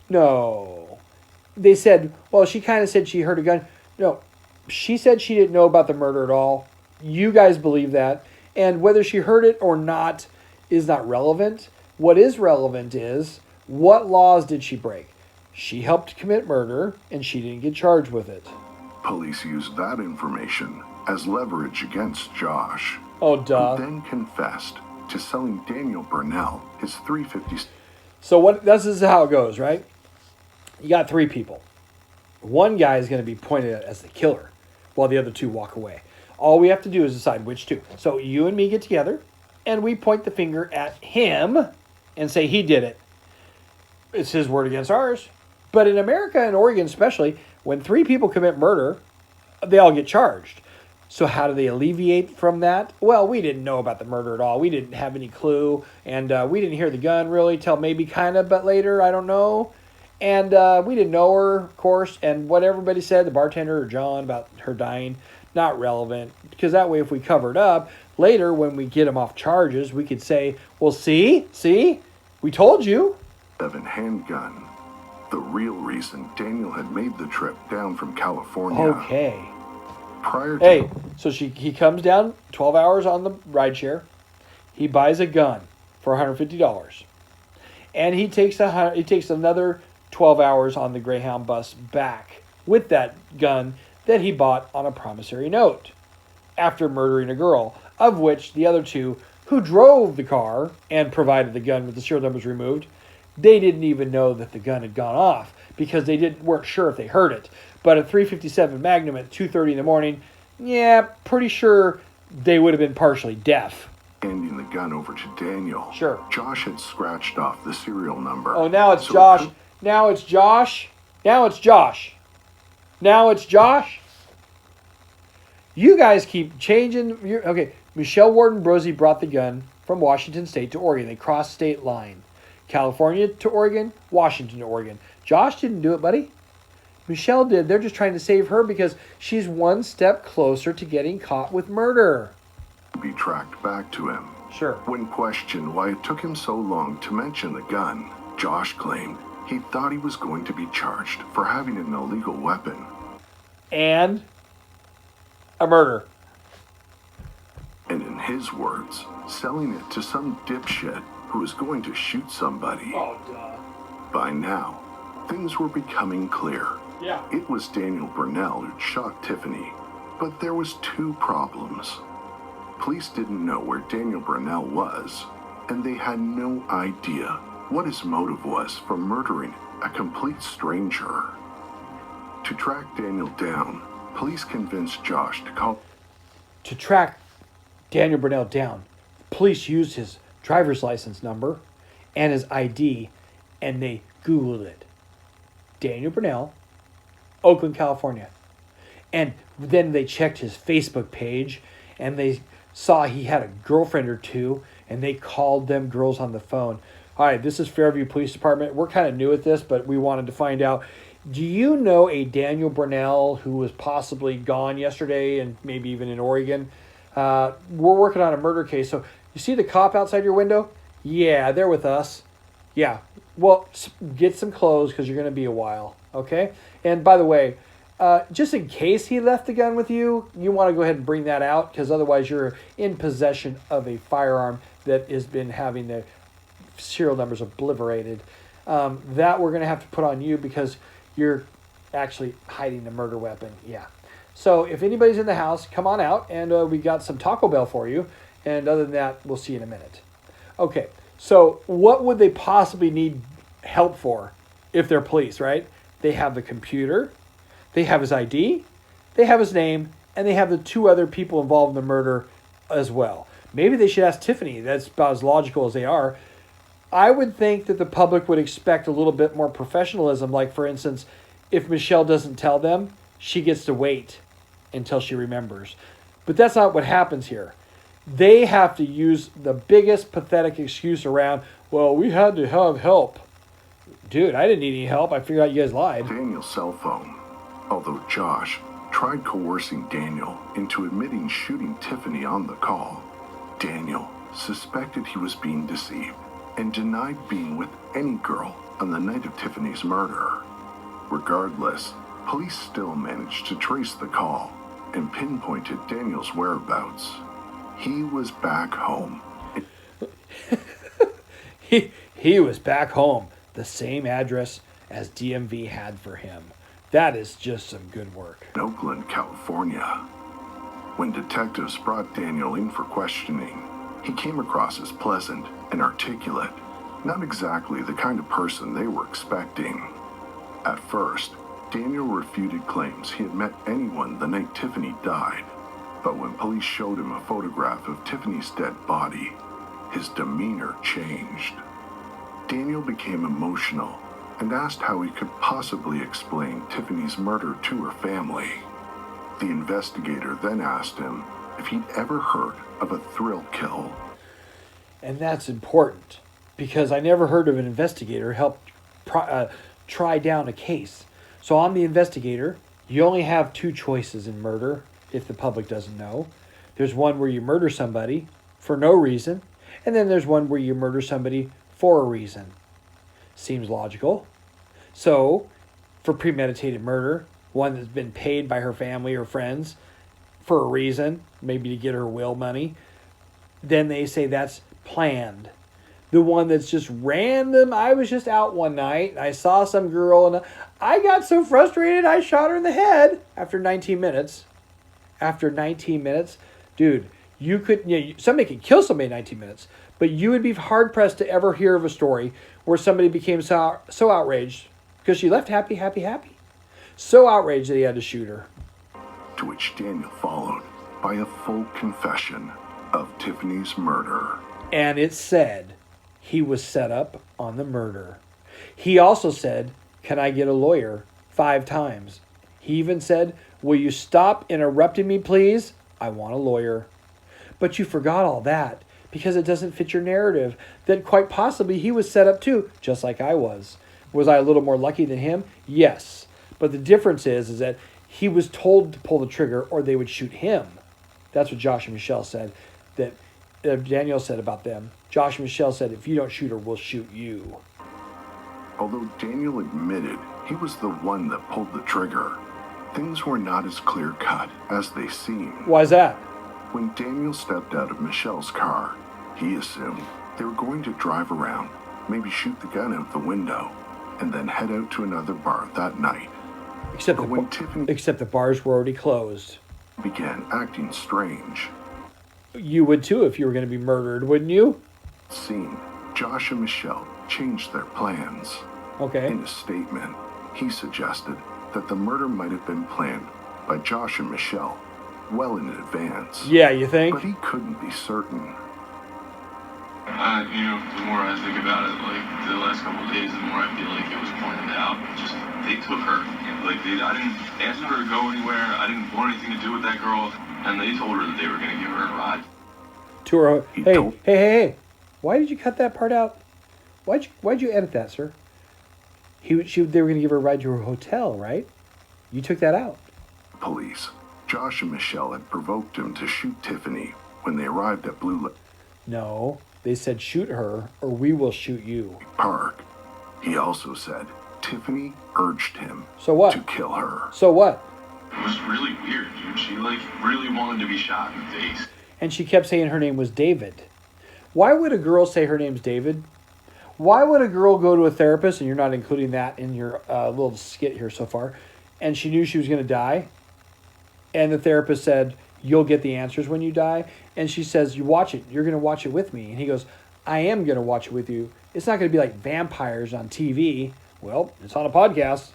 No. They said, well, she kind of said she heard a gun. No, she said she didn't know about the murder at all. You guys believe that. And whether she heard it or not is not relevant. What is relevant is, what laws did she break? She helped commit murder, and she didn't get charged with it.
Police used that information as leverage against Josh.
Oh, duh.
Who then confessed to selling Daniel Burnell his .350.
So this is how it goes, right? You got 3 people. One guy is going to be pointed at as the killer, while the other 2 walk away. All we have to do is decide which 2. So you and me get together, and we point the finger at him and say he did it. It's his word against ours. But in America and Oregon especially, when 3 people commit murder, they all get charged. So how do they alleviate from that? Well, we didn't know about the murder at all. We didn't have any clue. And we didn't hear the gun really till maybe kind of, but later, I don't know. And we didn't know her, of course. And what everybody said, the bartender or John, about her dying, not relevant. Because that way, if we cover it up, later when we get him off charges, we could say, well, see, we told you.
7 handgun. The real reason Daniel had made the trip down from California.
Okay.
Prior to
Hey, so he comes down 12 hours on the rideshare. He buys a gun for $150. And he takes another 12 hours on the Greyhound bus back with that gun that he bought on a promissory note after murdering a girl, of which the other 2 who drove the car and provided the gun with the serial numbers removed, they didn't even know that the gun had gone off because they weren't sure if they heard it. But a .357 Magnum at 2:30 in the morning, yeah, pretty sure they would have been partially deaf.
handing the gun over to Daniel,
Sure.
Josh had scratched off the serial number.
Oh, now it's
So
Josh. Now it's Josh. Now it's Josh. Now it's Josh. You guys keep changing. Okay, Michelle Warden Brosey brought the gun from Washington State to Oregon. They crossed state line. California to Oregon, Washington to Oregon. Josh didn't do it, buddy. Michelle did. They're just trying to save her because she's one step closer to getting caught with murder.
Be tracked back to him.
Sure.
When questioned why it took him so long to mention the gun, Josh claimed he thought he was going to be charged for having an illegal weapon.
And a murder.
And in his words, selling it to some dipshit who was going to shoot somebody.
Oh, duh.
By now, things were becoming clear.
Yeah.
It was Daniel Brunell who'd shot Tiffany, but there was two problems. Police didn't know where Daniel Brunell was, and they had no idea what his motive was for murdering a complete stranger. To track Daniel down, police convinced Josh to call.
To track Daniel Brunell down, police used his driver's license number and his ID, and they Googled it. Daniel Brunell, Oakland, California. And then they checked his Facebook page, and they saw he had a girlfriend or two, and they called them girls on the phone. All right, this is Fairview Police Department. We're kind of new at this, but we wanted to find out, do you know a Daniel Brunell who was possibly gone yesterday and maybe even in Oregon? We're working on a murder case. So you see the cop outside your window? Yeah, they're with us. Yeah. Well, get some clothes because you're going to be a while. Okay? And by the way, just in case he left the gun with you, you want to go ahead and bring that out because otherwise you're in possession of a firearm that has been having the serial numbers obliterated. That we're going to have to put on you because you're actually hiding the murder weapon. Yeah. So if anybody's in the house, come on out, and we got some Taco Bell for you. And other than that, we'll see you in a minute. Okay, so what would they possibly need help for if they're police, right? They have the computer, they have his ID, they have his name, and they have the two other people involved in the murder as well. Maybe they should ask Tiffany. That's about as logical as they are. I would think that the public would expect a little bit more professionalism. Like, for instance, if Michelle doesn't tell them, she gets to wait until she remembers. But that's not what happens here. They have to use the biggest pathetic excuse around, well, we had to have help. Dude, I didn't need any help. I figured out you guys lied.
Daniel's cell phone. Although Josh tried coercing Daniel into admitting shooting Tiffany on the call, Daniel suspected he was being deceived and denied being with any girl on the night of Tiffany's murder. Regardless, police still managed to trace the call and pinpointed Daniel's whereabouts. He was back home.
He was back home, the same address as DMV had for him. That is just some good work.
In Oakland, California. When detectives brought Daniel in for questioning, he came across as pleasant and articulate, not exactly the kind of person they were expecting. At first, Daniel refuted claims he had met anyone the night Tiffany died, but when police showed him a photograph of Tiffany's dead body, his demeanor changed. Daniel became emotional and asked how he could possibly explain Tiffany's murder to her family. The investigator then asked him if he'd ever heard of a thrill kill.
And that's important because I never heard of an investigator help try down a case. So I'm the investigator. You only have two choices in murder, if the public doesn't know. There's one where you murder somebody for no reason, and then there's one where you murder somebody for a reason. Seems logical. So, for premeditated murder, one that's been paid by her family or friends for a reason, maybe to get her will money, then they say that's planned. The one that's just random, I was just out one night, and I saw some girl, and I got so frustrated, I shot her in the head after 19 minutes. After 19 minutes, dude, you could, somebody could kill somebody in 19 minutes, but you would be hard-pressed to ever hear of a story where somebody became so outraged because she left happy. So outraged that he had to shoot her.
To which Daniel followed by a full confession of Tiffany's murder.
And it said he was set up on the murder. He also said, "Can I get a lawyer?" 5 times. He even said, "Will you stop interrupting me, please? I want a lawyer." But you forgot all that because it doesn't fit your narrative that quite possibly he was set up too, just like I was. Was I a little more lucky than him? Yes. But the difference is that he was told to pull the trigger or they would shoot him. That's what Josh and Michelle said. That Daniel said about them. Josh and Michelle said, if you don't shoot her, we'll shoot you.
Although Daniel admitted he was the one that pulled the trigger, things were not as clear-cut as they seemed.
Why is that?
When Daniel stepped out of Michelle's car, he assumed they were going to drive around, maybe shoot the gun out the window, and then head out to another bar that night.
Except the bars were already closed.
Began acting strange.
You would too if you were going to be murdered, wouldn't you?
It seemed Josh and Michelle changed their plans.
Okay.
In a statement, he suggested that the murder might have been planned by Josh and Michelle well in advance.
Yeah, you think?
But he couldn't be certain.
The more I think about it, like the last couple of days, the more I feel like it was pointed out. Just they took her. I didn't ask her to go anywhere. I didn't want anything to do with that girl, and they told her that they were going to give her a ride.
To her. Hey! Why did you cut that part out? Why'd you edit that, sir? They were going to give her a ride to her hotel, right? You took that out.
Police. Josh and Michelle had provoked him to shoot Tiffany when they arrived at Blue Lake
No, they said shoot her or we will shoot you.
Park. He also said Tiffany urged him
to
kill her.
So what?
It was really weird, dude. She really wanted to be shot in the face.
And she kept saying her name was David. Why would a girl say her name's David? Why would a girl go to a therapist, and you're not including that in your little skit here so far, and she knew she was going to die, and the therapist said, you'll get the answers when you die, and she says, you watch it, you're going to watch it with me, and he goes, I am going to watch it with you. It's not going to be like vampires on TV. Well, it's on a podcast,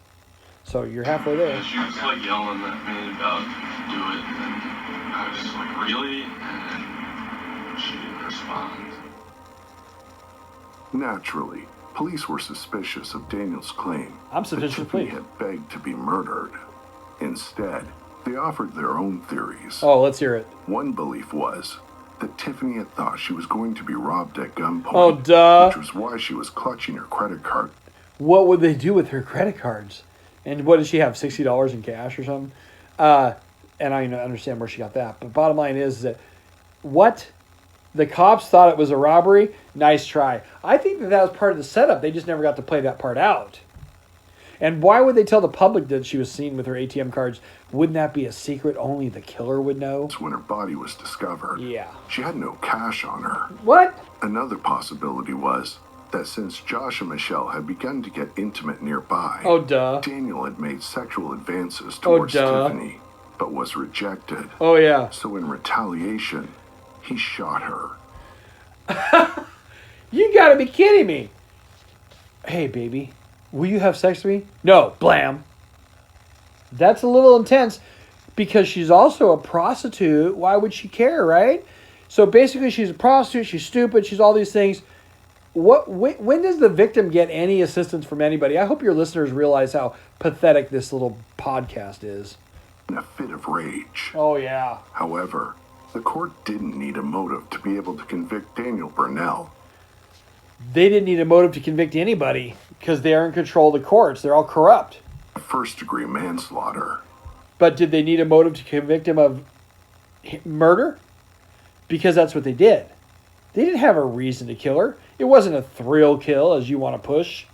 so you're halfway there.
Yeah, she was yelling at me about do it, and I was just really? And she didn't respond.
Naturally, police were suspicious of Daniel's claim
I'm suspicious
that Tiffany had begged to be murdered. Instead, they offered their own theories.
Oh, let's hear it.
One belief was that Tiffany had thought she was going to be robbed at gunpoint.
Oh, duh.
Which was why she was clutching her credit card.
What would they do with her credit cards? And what did she have, $60 in cash or something? And I understand where she got that. But bottom line is that what? The cops thought it was a robbery? Nice try. I think that was part of the setup. They just never got to play that part out. And why would they tell the public that she was seen with her ATM cards? Wouldn't that be a secret only the killer would know?
When her body was discovered,
yeah,
she had no cash on her.
What?
Another possibility was that since Josh and Michelle had begun to get intimate nearby, Daniel had made sexual advances towards Tiffany, but was rejected.
Oh, yeah.
So in retaliation, he shot her.
You gotta be kidding me. Hey, baby, will you have sex with me? No, blam. That's a little intense because she's also a prostitute. Why would she care, right? So basically she's a prostitute, she's stupid, she's all these things. When does the victim get any assistance from anybody? I hope your listeners realize how pathetic this little podcast is.
In a fit of rage.
Oh, yeah.
However, the court didn't need a motive to be able to convict Daniel Burnell.
They didn't need a motive to convict anybody because they are in control of the courts. They're all corrupt.
First-degree manslaughter.
But did they need a motive to convict him of murder? Because that's what they did. They didn't have a reason to kill her. It wasn't a thrill kill, as you want to push.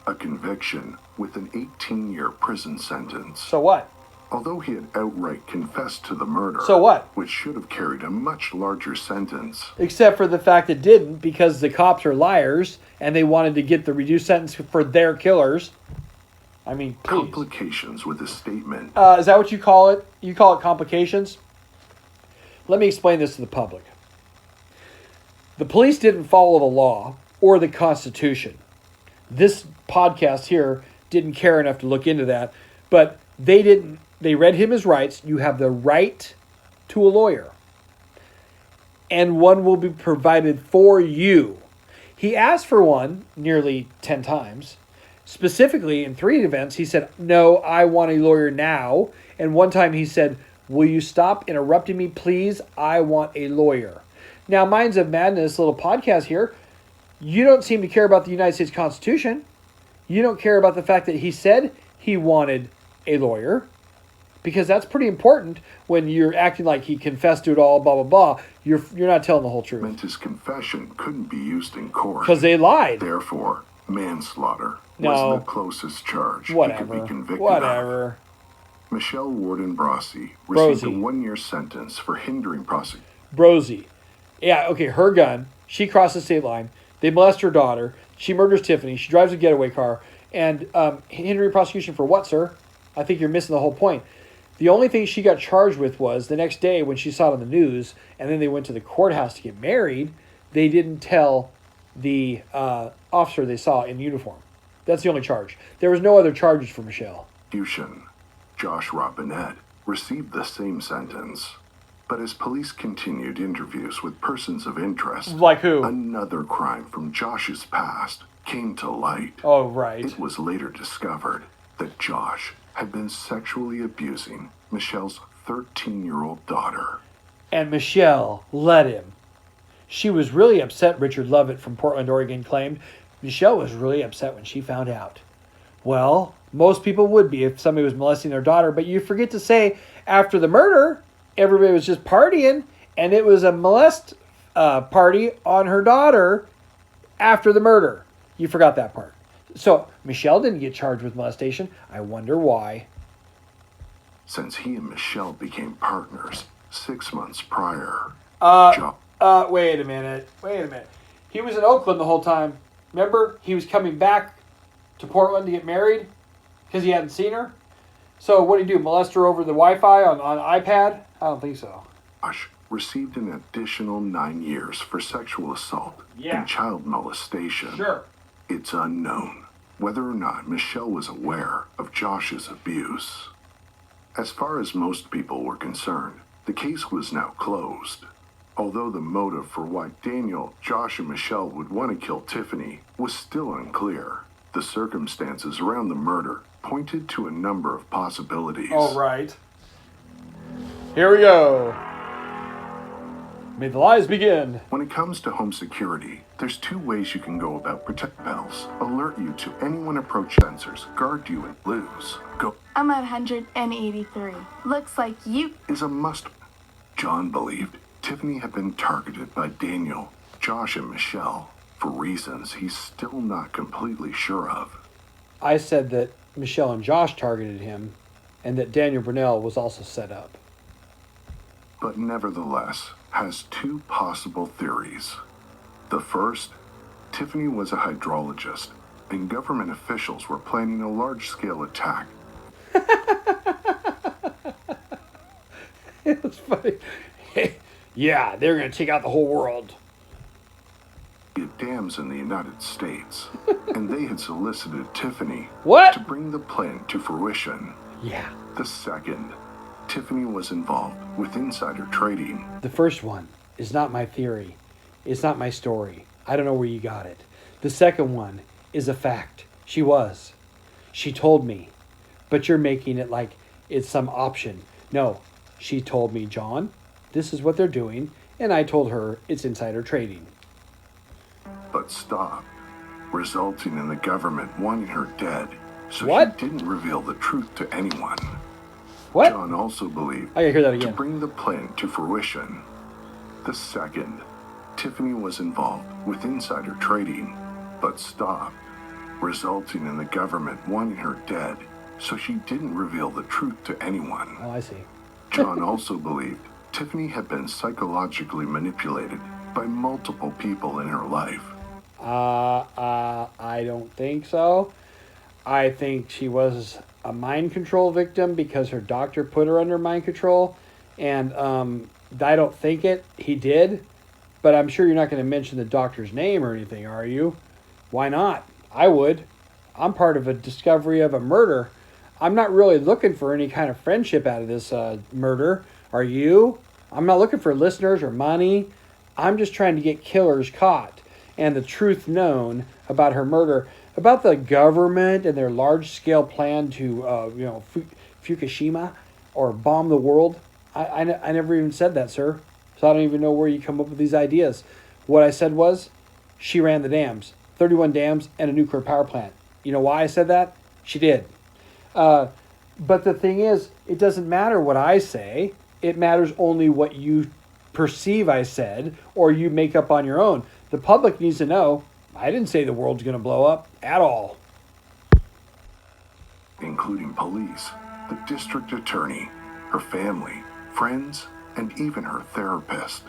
A conviction with an 18-year prison sentence.
So what?
Although he had outright confessed to the murder.
So what?
Which should have carried a much larger sentence.
Except for the fact it didn't, because the cops are liars, and they wanted to get the reduced sentence for their killers. I mean, please.
Complications with his statement.
Is that what you call it? You call it complications? Let me explain this to the public. The police didn't follow the law or the Constitution. This podcast here didn't care enough to look into that, but they didn't. They read him his rights. You have the right to a lawyer, and one will be provided for you. He asked for one nearly 10 times. Specifically, in 3 events, he said, no, I want a lawyer now. And one time he said, will you stop interrupting me, please? I want a lawyer. Now, Minds of Madness, little podcast here, You don't seem to care about the United States Constitution. You don't care about the fact that he said he wanted a lawyer, because that's pretty important when you're acting like he confessed to it all, blah, blah, blah. You're not telling the whole truth.
Meant his confession couldn't be used in court.
Because they lied.
Therefore, manslaughter
No.
was the closest charge he
Whatever.
could be convicted
Whatever.
of. Michelle Warden Brossi received a
Brosy.
1-year sentence for hindering prosecution.
Brosy. Yeah, okay, her gun. She crossed the state line. They molest her daughter. She murders Tiffany. She drives a getaway car. And hindering prosecution for what, sir? I think you're missing the whole point. The only thing she got charged with was the next day when she saw it on the news, and then they went to the courthouse to get married, they didn't tell the officer they saw in uniform. That's the only charge. There was no other charges for Michelle.
Josh Robinette received the same sentence. But as police continued interviews with persons of interest,
Like who?
another crime from Josh's past came to light.
Oh, right.
It was later discovered that Josh had been sexually abusing Michelle's 13-year-old daughter.
And Michelle let him. She was really upset, Richard Lovett from Portland, Oregon claimed. Michelle was really upset when she found out. Well, most people would be if somebody was molesting their daughter, but you forget to say after the murder, everybody was just partying, and it was a molest party on her daughter after the murder. You forgot that part. So Michelle didn't get charged with molestation. I wonder why.
Since he and Michelle became partners 6 months prior,
Wait a minute. He was in Oakland the whole time. Remember? He was coming back to Portland to get married because he hadn't seen her. So what did he do? Molest her over the Wi-Fi on iPad? I don't think so.
Josh received an additional 9 years for sexual assault and child molestation.
Sure.
It's unknown whether or not Michelle was aware of Josh's abuse. As far as most people were concerned, the case was now closed. Although the motive for why Daniel, Josh, and Michelle would want to kill Tiffany was still unclear, the circumstances around the murder pointed to a number of possibilities.
All right. Here we go. May the lies begin.
When it comes to home security, there's 2 ways you can go about protect bells. Alert you to anyone approach sensors, guard you and lose. Go
I'm at 183. Looks like you...
is a must. John believed Tiffany had been targeted by Daniel, Josh, and Michelle for reasons he's still not completely sure of.
I said that Michelle and Josh targeted him and that Daniel Brunell was also set up.
But nevertheless has 2 possible theories. The first, Tiffany was a hydrologist, and government officials were planning a large-scale attack.
It's funny. Yeah, they're going to take out the whole world.
Dams in the United States, and they had solicited Tiffany
What?
to bring the plan to fruition.
Yeah.
The second, Tiffany was involved with insider trading.
The first one is not my theory. It's not my story. I don't know where you got it. The second one is a fact. She was. She told me. But you're making it like it's some option. No, she told me, John, this is what they're doing, and I told her it's insider trading.
But stopped, resulting in the government wanting her dead, so
What?
she didn't reveal the truth to anyone.
What?
John also believed
I gotta hear that
to
again.
bring the plan to fruition. The second, Tiffany was involved with insider trading, but stopped, resulting in the government wanting her dead, so she didn't reveal the truth to anyone.
Oh, I see.
John also believed Tiffany had been psychologically manipulated by multiple people in her life.
I don't think so. I think she was a mind control victim because her doctor put her under mind control. And I don't think he did. But I'm sure you're not going to mention the doctor's name or anything, are you? Why not? I would. I'm part of a discovery of a murder. I'm not really looking for any kind of friendship out of this murder. Are you? I'm not looking for listeners or money. I'm just trying to get killers caught and the truth known about her murder, about the government and their large-scale plan to, Fukushima or bomb the world. I never even said that, sir. So I don't even know where you come up with these ideas. What I said was, she ran the dams, 31 dams and a nuclear power plant. You know why I said that? She did. But the thing is, it doesn't matter what I say. It matters only what you perceive I said or you make up on your own. The public needs to know I didn't say the world's going to blow up at all.
Including police, the district attorney, her family, friends, and even her therapist.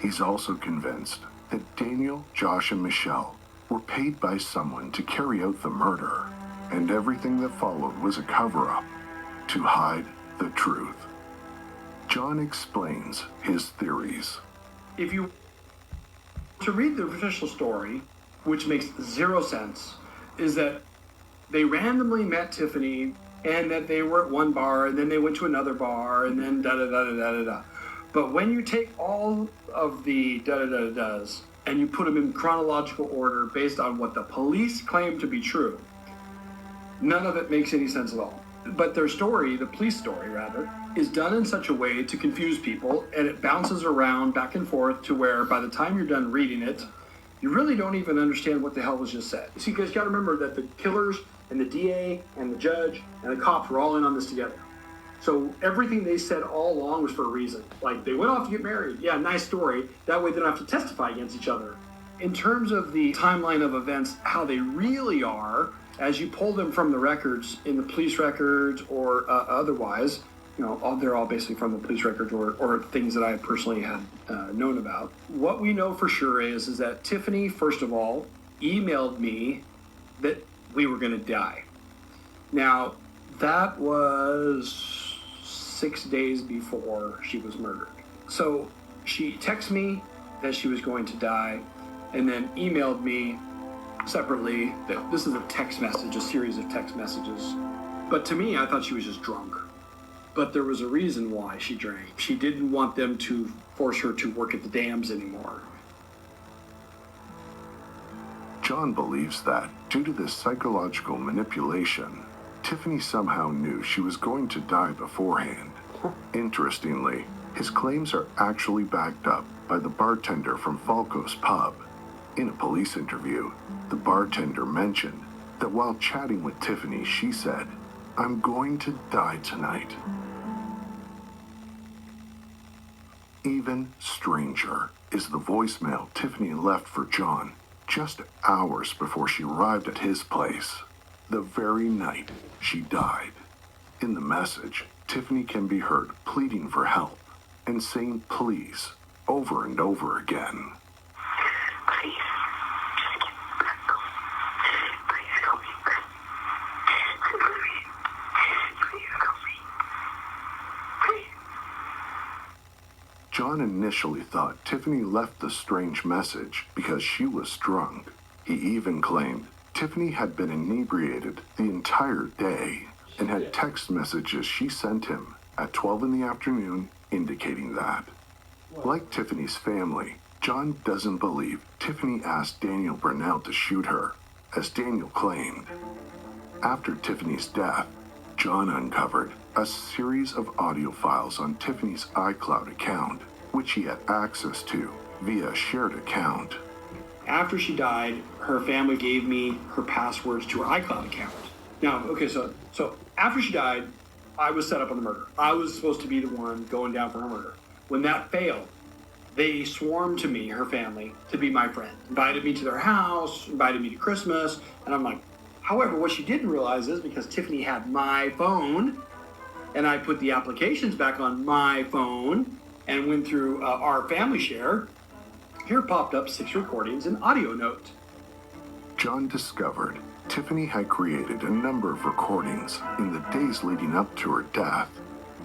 He's also convinced that Daniel, Josh, and Michelle were paid by someone to carry out the murder, and everything that followed was a cover-up to hide the truth. John explains his theories.
If you to read the official story, which makes zero sense, is that they randomly met Tiffany and that they were at one bar and then they went to another bar and then da-da-da-da-da-da-da. But when you take all of the da-da-da-da-das and you put them in chronological order based on what the police claim to be true, none of it makes any sense at all. But their story, the police story rather, is done in such a way to confuse people, and it bounces around back and forth to where by the time you're done reading it, you really don't even understand what the hell was just said. See, you guys got to remember that the killers and the DA and the judge and the cops were all in on this together. So everything they said all along was for a reason. Like, they went off to get married. Yeah, nice story. That way they don't have to testify against each other. In terms of the timeline of events, how they really are, as you pull them from the records, in the police records or otherwise, you know, they're all basically from the police records or things that I personally had known about. What we know for sure is that Tiffany, first of all, emailed me that we were going to die. Now, that was 6 days before she was murdered. So she texted me that she was going to die and then emailed me separately that this is a text message, a series of text messages. But to me, I thought she was just drunk. But there was a reason why she drank. She didn't want them to force her to work at the dams anymore.
John believes that, due to this psychological manipulation, Tiffany somehow knew she was going to die beforehand. Interestingly, his claims are actually backed up by the bartender from Falco's pub. In a police interview, the bartender mentioned that while chatting with Tiffany, she said, "I'm going to die tonight." Even stranger is the voicemail Tiffany left for John just hours before she arrived at his place, the very night she died. In the message, Tiffany can be heard pleading for help and saying please over and over again.
Please, just get back going. Please help me. Please help me. Please.
John initially thought Tiffany left the strange message because she was drunk. He even claimed Tiffany had been inebriated the entire day and had text messages she sent him at 12 in the afternoon indicating that. Like Tiffany's family, John doesn't believe Tiffany asked Daniel Brunel to shoot her, as Daniel claimed. After Tiffany's death, John uncovered a series of audio files on Tiffany's iCloud account, which he had access to via a shared account.
After she died, her family gave me her passwords to her iCloud account. Now, okay, so after she died, I was set up on the murder. I was supposed to be the one going down for her murder. When that failed, they swarmed to me, her family, to be my friend. Invited me to their house, invited me to Christmas, and I'm like, however, what she didn't realize is because Tiffany had my phone, and I put the applications back on my phone, and went through our family share, here popped up 6 recordings and audio note.
John discovered Tiffany had created a number of recordings in the days leading up to her death.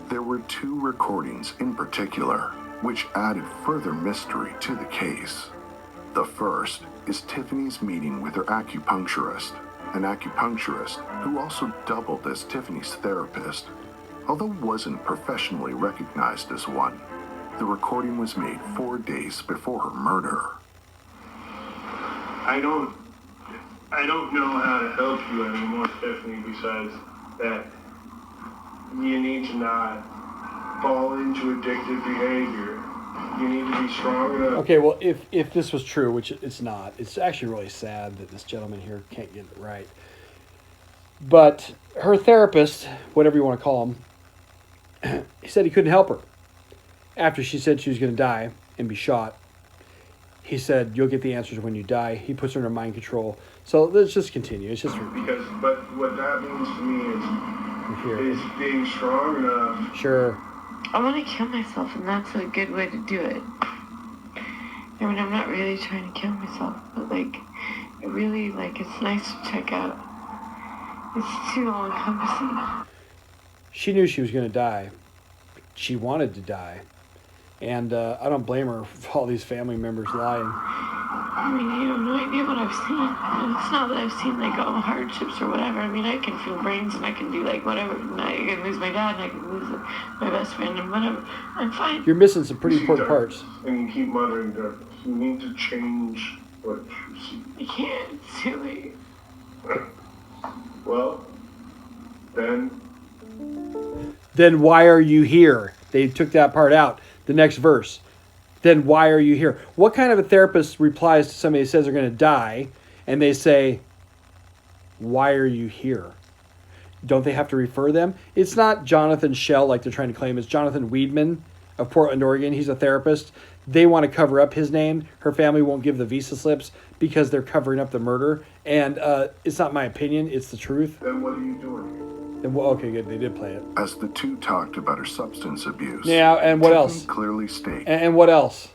There were 2 recordings in particular, which added further mystery to the case. The first is Tiffany's meeting with her acupuncturist, an acupuncturist who also doubled as Tiffany's therapist, although wasn't professionally recognized as one. The recording was made 4 days before her murder.
I don't know how to help you anymore, Tiffany, besides that you need to not fall into addictive behavior. You need to be strong enough.
Okay, well, if this was true, which it's not, it's actually really sad that this gentleman here can't get it right. But her therapist, whatever you want to call him, he said he couldn't help her. After she said she was going to die and be shot, he said, you'll get the answers when you die. He puts her under mind control. So let's just continue. It's just
But what that means to me is being strong enough.
Sure.
I want to kill myself, and that's a good way to do it. I mean, I'm not really trying to kill myself, but, like, it really, like, it's nice to check out. It's too all-encompassing.
She knew she was going to die. She wanted to die. And I don't blame her for all these family members lying.
I mean, you have no idea what I've seen. And it's not that I've seen, like, all hardships or whatever. I mean, I can feel brains and I can do, like, whatever. And I can lose my dad and I can lose my best friend and whatever. I'm fine.
You're missing some pretty important parts.
And you keep muttering darkness. You need to change what you see.
I can't. It's too late.
Well, then
why are you here? They took that part out. The next verse. Then why are you here? What kind of a therapist replies to somebody who says they're going to die and they say, why are you here? Don't they have to refer them? It's not Jonathan Shell like they're trying to claim. It's Jonathan Weidman of Portland, Oregon. He's a therapist. They want to cover up his name. Her family won't give the visa slips because they're covering up the murder. And it's not my opinion. It's the truth.
Then what are you doing here?
Okay, good. They did play it.
As the two talked about her substance abuse.
Yeah, and what
Tiffany
else?
Clearly stated.
And what else?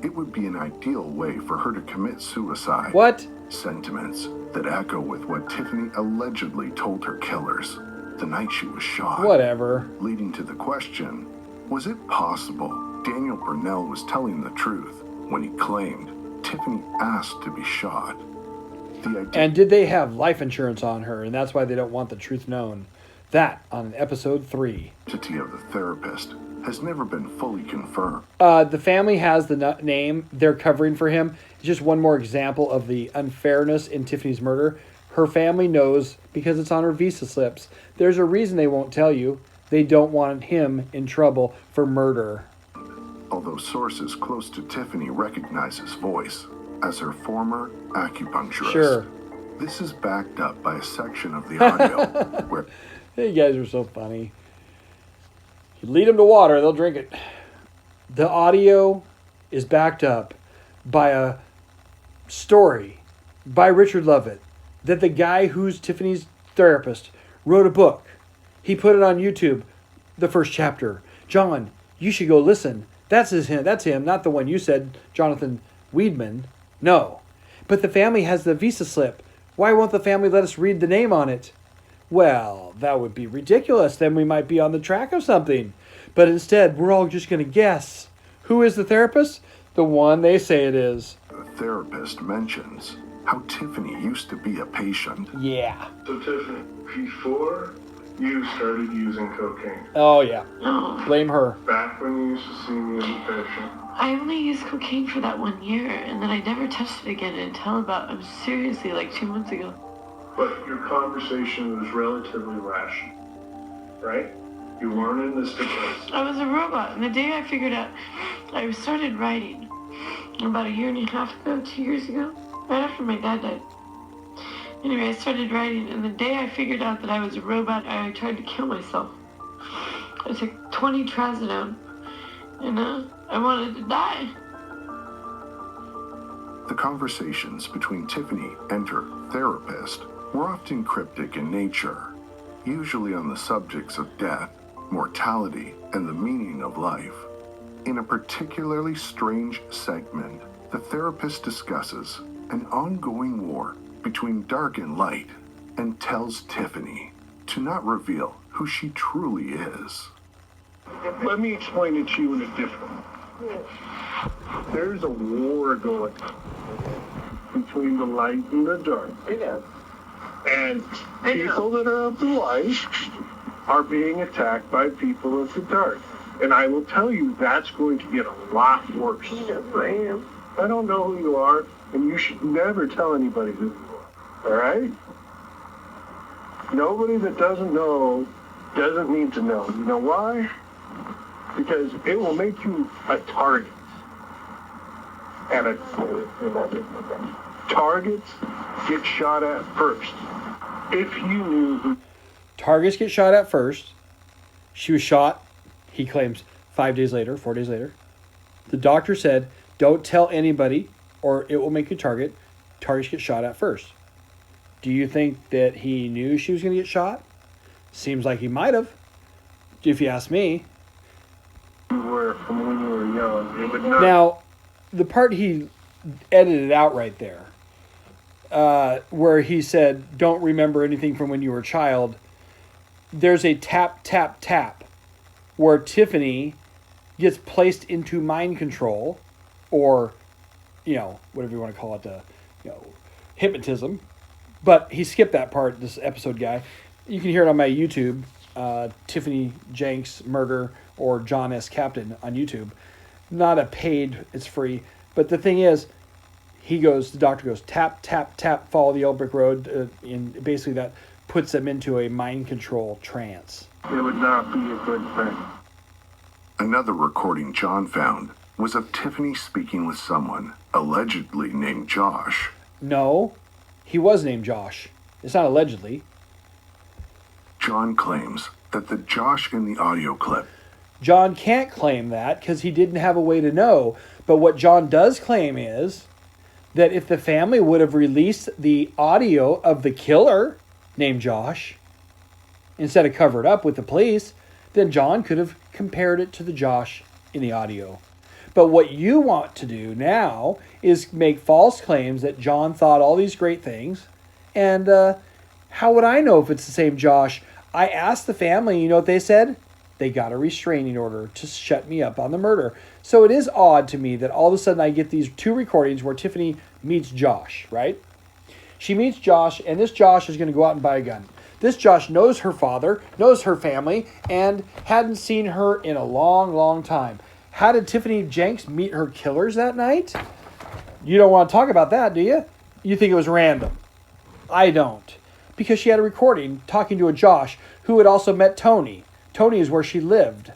It would be an ideal way for her to commit suicide.
What?
Sentiments that echo with what Tiffany allegedly told her killers the night she was shot.
Whatever.
Leading to the question, was it possible Daniel Burnell was telling the truth when he claimed Tiffany asked to be shot?
And did they have life insurance on her, and that's why they don't want the truth known? That on episode 3.
The identity of the therapist has never been fully confirmed.
The family has the name they're covering for him. It's just one more example of the unfairness in Tiffany's murder. Her family knows because it's on her visa slips. There's a reason they won't tell you. They don't want him in trouble for murder.
Although sources close to Tiffany recognize his voice as her former acupuncturist.
Sure.
This is backed up by a section of the audio where...
You guys are so funny. You lead them to water, they'll drink it. The audio is backed up by a story by Richard Lovett that the guy who's Tiffany's therapist wrote a book. He put it on YouTube, the first chapter. John, you should go listen. That's him, not the one you said, Jonathan Weidman. No. But the family has the visa slip. Why won't the family let us read the name on it? Well, that would be ridiculous. Then we might be on the track of something. But instead, we're all just going to guess. Who is the therapist? The one they say it is.
The therapist mentions how Tiffany used to be a patient.
Yeah.
So Tiffany, before you started using cocaine.
Oh, yeah.
No.
Blame her.
Back when you used to see me as a patient.
I only used cocaine for that 1 year, and then I never touched it again until seriously, like 2 months ago.
But your conversation was relatively rational, right? You weren't in this device.
I was a robot, and the day I figured out, I started writing about 1.5 years ago, 2 years ago, right after my dad died. Anyway, I started writing, and the day I figured out that I was a robot, I tried to kill myself. I took 20 trazodone, and I wanted to die.
The conversations between Tiffany and her therapist were often cryptic in nature, usually on the subjects of death, mortality, and the meaning of life. In a particularly strange segment, the therapist discusses an ongoing war between dark and light and tells Tiffany to not reveal who she truly is.
Let me explain it to you in a different way. There's a war going on between the light and the dark.
Yeah.
And people that are of the light are being attacked by people of the dark. And I will tell you, that's going to get a lot worse.
Yes, I am.
I don't know who you are, and you should never tell anybody who you are. All right? Nobody that doesn't know doesn't need to know. You know why? Because it will make you a target. And targets get shot at first. If you knew who...
Targets get shot at first. She was shot, he claims, 4 days later. The doctor said, don't tell anybody or it will make you target. Targets get shot at first. Do you think that he knew she was going to get shot? Seems like he might have, if you ask me.
You were from when you were young. It would not...
Now, the part he edited out right there, where he said, don't remember anything from when you were a child, there's a tap, tap, tap, where Tiffany gets placed into mind control, or, whatever you want to call it, hypnotism. But he skipped that part, this episode guy. You can hear it on my YouTube, Tiffany Jenks Murder or John S. Captain on YouTube. Not a paid, it's free. But the thing is, the doctor goes, tap, tap, tap, follow the old brick road. And basically that puts them into a mind control trance.
It would not be a good thing.
Another recording John found was of Tiffany speaking with someone allegedly named Josh.
No, he was named Josh. It's not allegedly.
John claims that the Josh in the audio clip...
John can't claim that because he didn't have a way to know. But what John does claim is that if the family would have released the audio of the killer named Josh, instead of covered up with the police, then John could have compared it to the Josh in the audio. But what you want to do now is make false claims that John thought all these great things. And how would I know if it's the same Josh? I asked the family, you know what they said? They got a restraining order to shut me up on the murder. So it is odd to me that all of a sudden I get these two recordings where Tiffany meets Josh, right? She meets Josh, and this Josh is going to go out and buy a gun. This Josh knows her father, knows her family, and hadn't seen her in a long, long time. How did Tiffany Jenks meet her killers that night? You don't want to talk about that, do you? You think it was random. I don't. Because she had a recording talking to a Josh who had also met Tony. Tony is where she lived.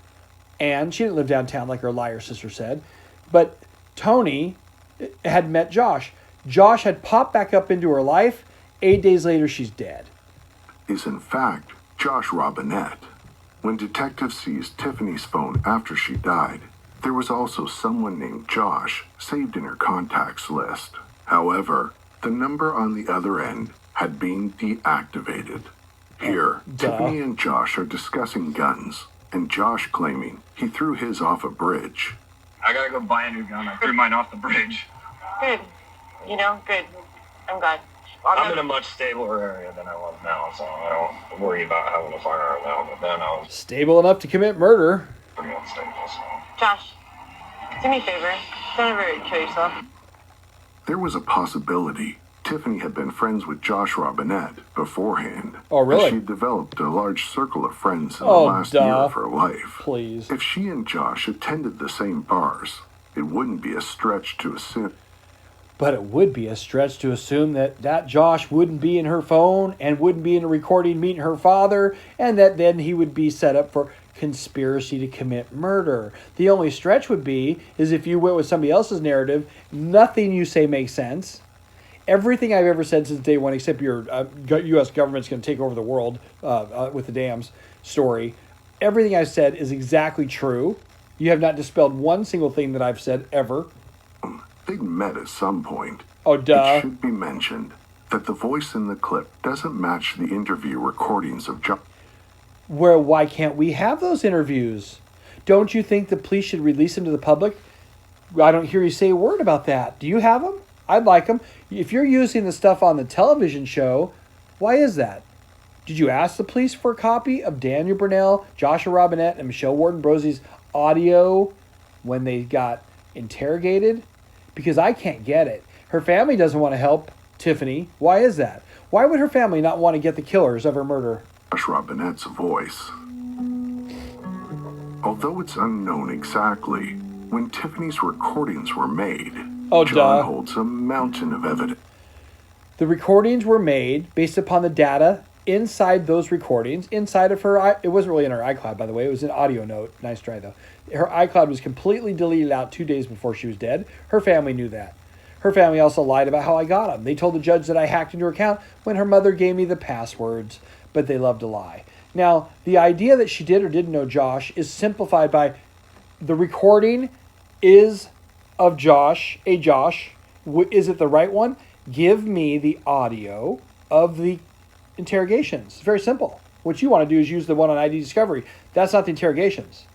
And she didn't live downtown like her liar sister said. But Tony had met Josh. Josh had popped back up into her life. 8 days later, she's dead.
Is in fact Josh Robinette. When detectives seized Tiffany's phone after she died, there was also someone named Josh saved in her contacts list. However, the number on the other end had been deactivated. Here, Tiffany and Josh are discussing guns, and Josh claiming he threw his off a bridge.
I gotta go buy a new gun. I threw mine off the bridge.
Good. Good. I'm glad.
I'm in a much stabler area than I was now, so I don't worry about having a firearm now. But then I was
stable enough to commit murder.
Pretty unstable, so.
Josh, do me a favor. Don't ever kill yourself.
There was a possibility Tiffany had been friends with Josh Robinette beforehand.
Oh, really?
She developed a large circle of friends in the last year of her life.
Please.
If she and Josh attended the same bars, it wouldn't be a stretch to assume.
But it would be a stretch to assume that Josh wouldn't be in her phone and wouldn't be in a recording meeting her father, and that then he would be set up for conspiracy to commit murder. The only stretch would be is if you went with somebody else's narrative, nothing you say makes sense. Everything I've ever said since day one, except your U.S. government's going to take over the world with the dams story, everything I've said is exactly true. You have not dispelled one single thing that I've said ever.
They'd met at some point.
Oh, duh.
It should be mentioned that the voice in the clip doesn't match the interview recordings of Josh.
Why can't we have those interviews? Don't you think the police should release them to the public? I don't hear you say a word about that. Do you have them? I'd like them. If you're using the stuff on the television show, why is that? Did you ask the police for a copy of Daniel Brunell, Joshua Robinette, and Michelle Warden-Brosie's audio when they got interrogated? Because I can't get it. Her family doesn't want to help Tiffany. Why is that? Why would her family not want to get the killers of her murder?
Josh Robinette's voice. Although it's unknown exactly when Tiffany's recordings were made, John holds a mountain of evidence.
The recordings were made based upon the data inside those recordings, inside of her, it wasn't really in her iCloud, by the way. It was an audio note. Nice try, though. Her iCloud was completely deleted out 2 days before she was dead. Her family knew that. Her family also lied about how I got them. They told the judge that I hacked into her account when her mother gave me the passwords, but they love to lie. Now, the idea that she did or didn't know Josh is simplified by the recording is of Josh, a Josh. Is it the right one? Give me the audio of the interrogations. It's very simple. What you want to do is use the one on ID Discovery. That's not the interrogations.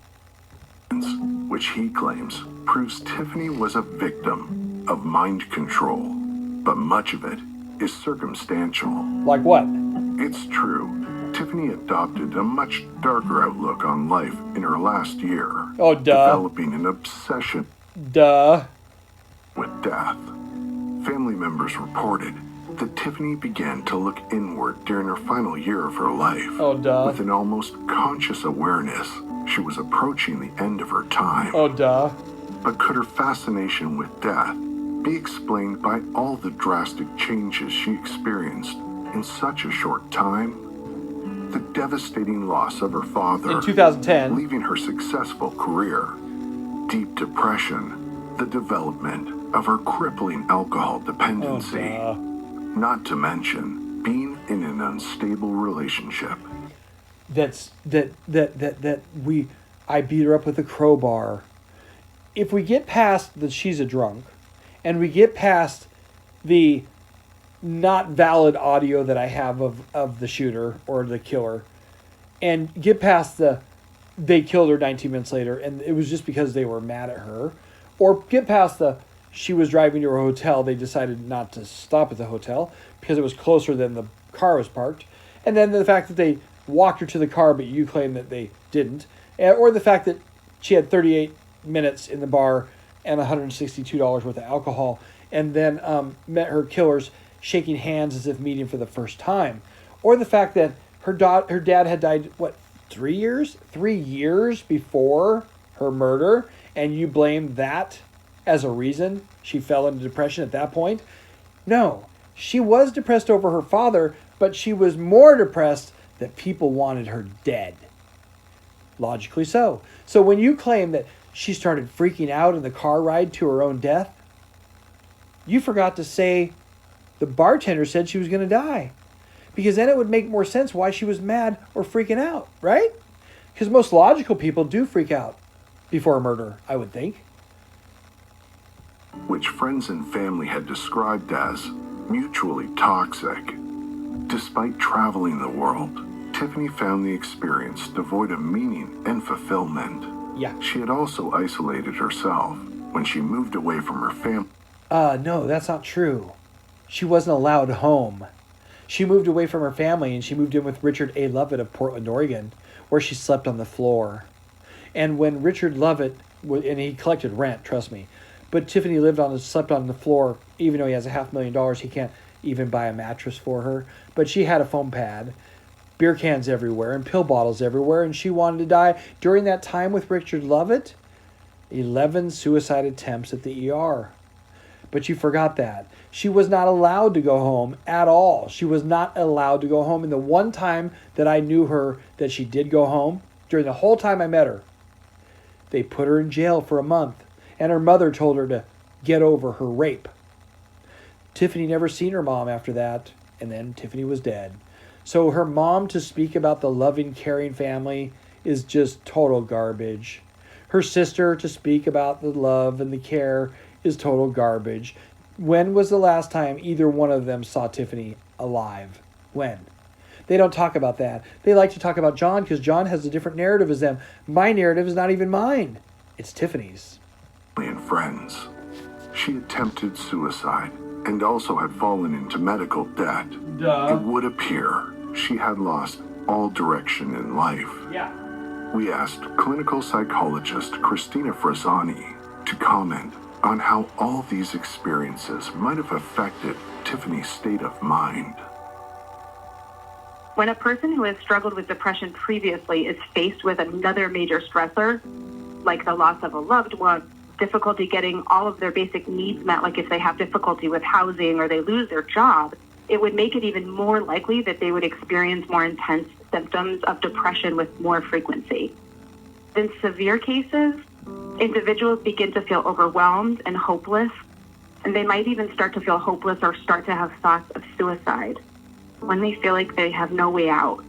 Which he claims proves Tiffany was a victim of mind control, but much of it is circumstantial.
Like what?
It's true. Tiffany adopted a much darker outlook on life in her last year.
Oh, duh.
Developing an obsession with death. Family members reported that Tiffany began to look inward during her final year of her life.
Oh, duh.
With an almost conscious awareness she was approaching the end of her time.
Oh, duh.
But could her fascination with death be explained by all the drastic changes she experienced in such a short time? The devastating loss of her father
in 2010,
leaving her successful career, deep depression, the development of her crippling alcohol dependency, not to mention being in an unstable relationship.
I beat her up with a crowbar. If we get past that she's a drunk, and we get past the not valid audio that I have of the shooter or the killer, and get past they killed her 19 minutes later and it was just because they were mad at her, or get past she was driving to her hotel, they decided not to stop at the hotel because it was closer than the car was parked, and then the fact that they walked her to the car but you claim that they didn't, or the fact that she had 38 minutes in the bar and $162 worth of alcohol, and then met her killers shaking hands as if meeting for the first time, or the fact that her dad had died 3 years before her murder, and you blame that as a reason she fell into depression at that point. No, she was depressed over her father, but she was more depressed that people wanted her dead. Logically so. So when you claim that she started freaking out in the car ride to her own death, you forgot to say the bartender said she was going to die. Because then it would make more sense why she was mad or freaking out, right? Because most logical people do freak out before a murder, I would think.
Which friends and family had described as mutually toxic. Despite traveling the world, Tiffany found the experience devoid of meaning and fulfillment.
Yeah.
She had also isolated herself when she moved away from her family.
No, that's not true. She wasn't allowed home. She moved away from her family and she moved in with Richard A. Lovett of Portland, Oregon, where she slept on the floor. And when Richard Lovett, and he collected rent, trust me, but Tiffany slept on the floor, even though he has $500,000, he can't even buy a mattress for her. But she had a foam pad, beer cans everywhere, and pill bottles everywhere, and she wanted to die. During that time with Richard Lovett, 11 suicide attempts at the ER. But you forgot that. She was not allowed to go home at all. She was not allowed to go home. And the one time that I knew her that she did go home, during the whole time I met her, they put her in jail for a month. And her mother told her to get over her rape. Tiffany never seen her mom after that. And then Tiffany was dead. So her mom to speak about the loving, caring family is just total garbage. Her sister to speak about the love and the care is total garbage. When was the last time either one of them saw Tiffany alive? When? They don't talk about that. They like to talk about John because John has a different narrative as them. My narrative is not even mine. It's Tiffany's.
And friends. She attempted suicide and also had fallen into medical debt. It would appear she had lost all direction in life.
Yeah.
We asked clinical psychologist Christina Frazzani to comment on how all these experiences might have affected Tiffany's state of mind.
When a person who has struggled with depression previously is faced with another major stressor, like the loss of a loved one, difficulty getting all of their basic needs met, like if they have difficulty with housing or they lose their job, it would make it even more likely that they would experience more intense symptoms of depression with more frequency. In severe cases, individuals begin to feel overwhelmed and hopeless, and they might even start to feel hopeless or start to have thoughts of suicide when they feel like they have no way out.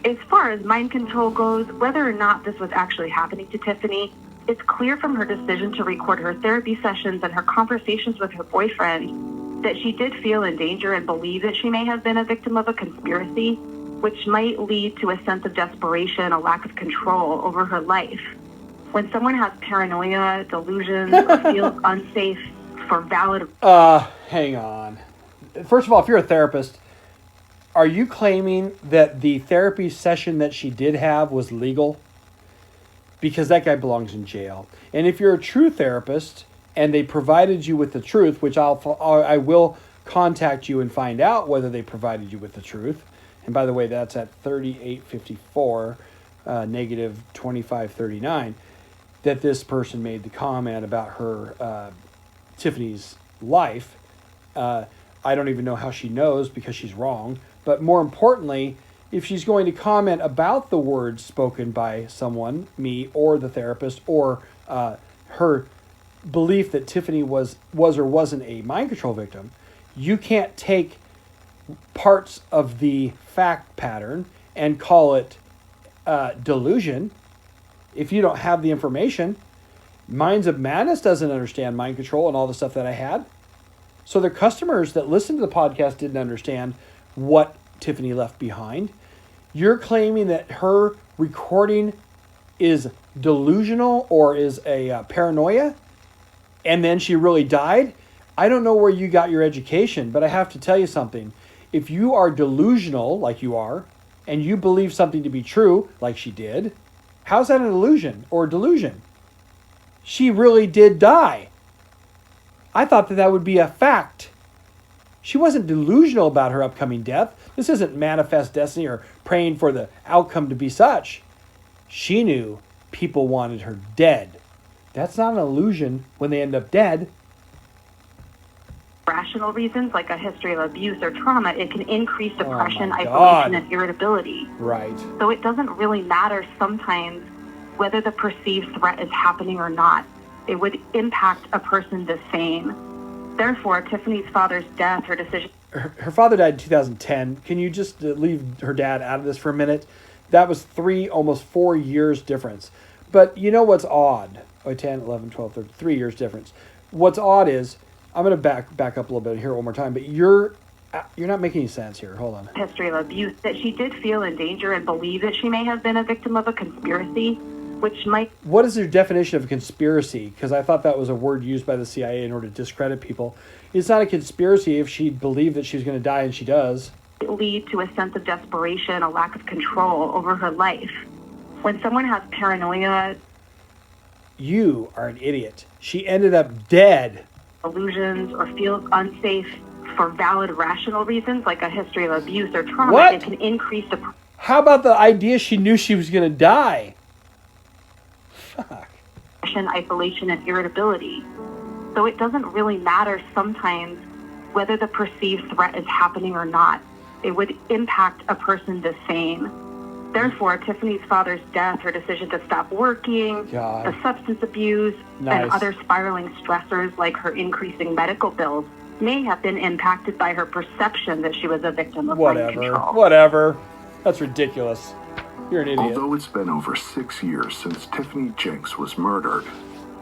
As far as mind control goes, whether or not this was actually happening to Tiffany, it's clear from her decision to record her therapy sessions and her conversations with her boyfriend that she did feel in danger and believe that she may have been a victim of a conspiracy, which might lead to a sense of desperation, a lack of control over her life. When someone has paranoia, delusions, or feels unsafe for valid...
Hang on. First of all, if you're a therapist, are you claiming that the therapy session that she did have was legal? Because that guy belongs in jail. And if you're a true therapist and they provided you with the truth, which I will contact you and find out whether they provided you with the truth. And by the way, that's at 3854, negative 2539, that this person made the comment about her, Tiffany's life. I don't even know how she knows because she's wrong. But more importantly, if she's going to comment about the words spoken by someone, me or the therapist, or her belief that Tiffany was or wasn't a mind control victim, you can't take parts of the fact pattern and call it delusion if you don't have the information. Minds of Madness doesn't understand mind control and all the stuff that I had. So the customers that listened to the podcast didn't understand what Tiffany left behind. You're claiming that her recording is delusional or is a paranoia, and then she really died? I don't know where you got your education, but I have to tell you something. If you are delusional, like you are, and you believe something to be true, like she did, how's that an illusion or delusion? She really did die. I thought that would be a fact. She wasn't delusional about her upcoming death. This isn't manifest destiny or praying for the outcome to be such. She knew people wanted her dead. That's not an illusion when they end up dead.
Rational reasons like a history of abuse or trauma, it can increase depression, isolation, and irritability.
Right.
So it doesn't really matter sometimes whether the perceived threat is happening or not. It would impact a person the same. Therefore, Tiffany's father's death, her decision...
Her father died in 2010. Can you just leave her dad out of this for a minute? That was 3, almost 4 years difference. But you know what's odd? 10, 11, 12, 13, 3 years difference. What's odd is, I'm going to back up a little bit here one more time, but you're not making any sense here. Hold on.
History of abuse, that she did feel in danger and believe that she may have been a victim of a conspiracy, which might...
What is your definition of a conspiracy? Because I thought that was a word used by the CIA in order to discredit people. It's not a conspiracy if she believed that she was going to die, and she does.
It lead to a sense of desperation, a lack of control over her life. When someone has paranoia...
You are an idiot. She ended up dead.
Illusions or feels unsafe for valid rational reasons like a history of abuse or trauma,
What?
It can increase the...
How about the idea she knew she was going to die? Fuck.
Isolation and irritability. So it doesn't really matter sometimes whether the perceived threat is happening or not. It would impact a person the same. Therefore, Tiffany's father's death, her decision to stop working,
God.
the substance abuse, and other spiraling stressors like her increasing medical bills may have been impacted by her perception that she was a victim of mind control.
Whatever. That's ridiculous. You're an idiot.
Although it's been over 6 years since Tiffany Jenks was murdered,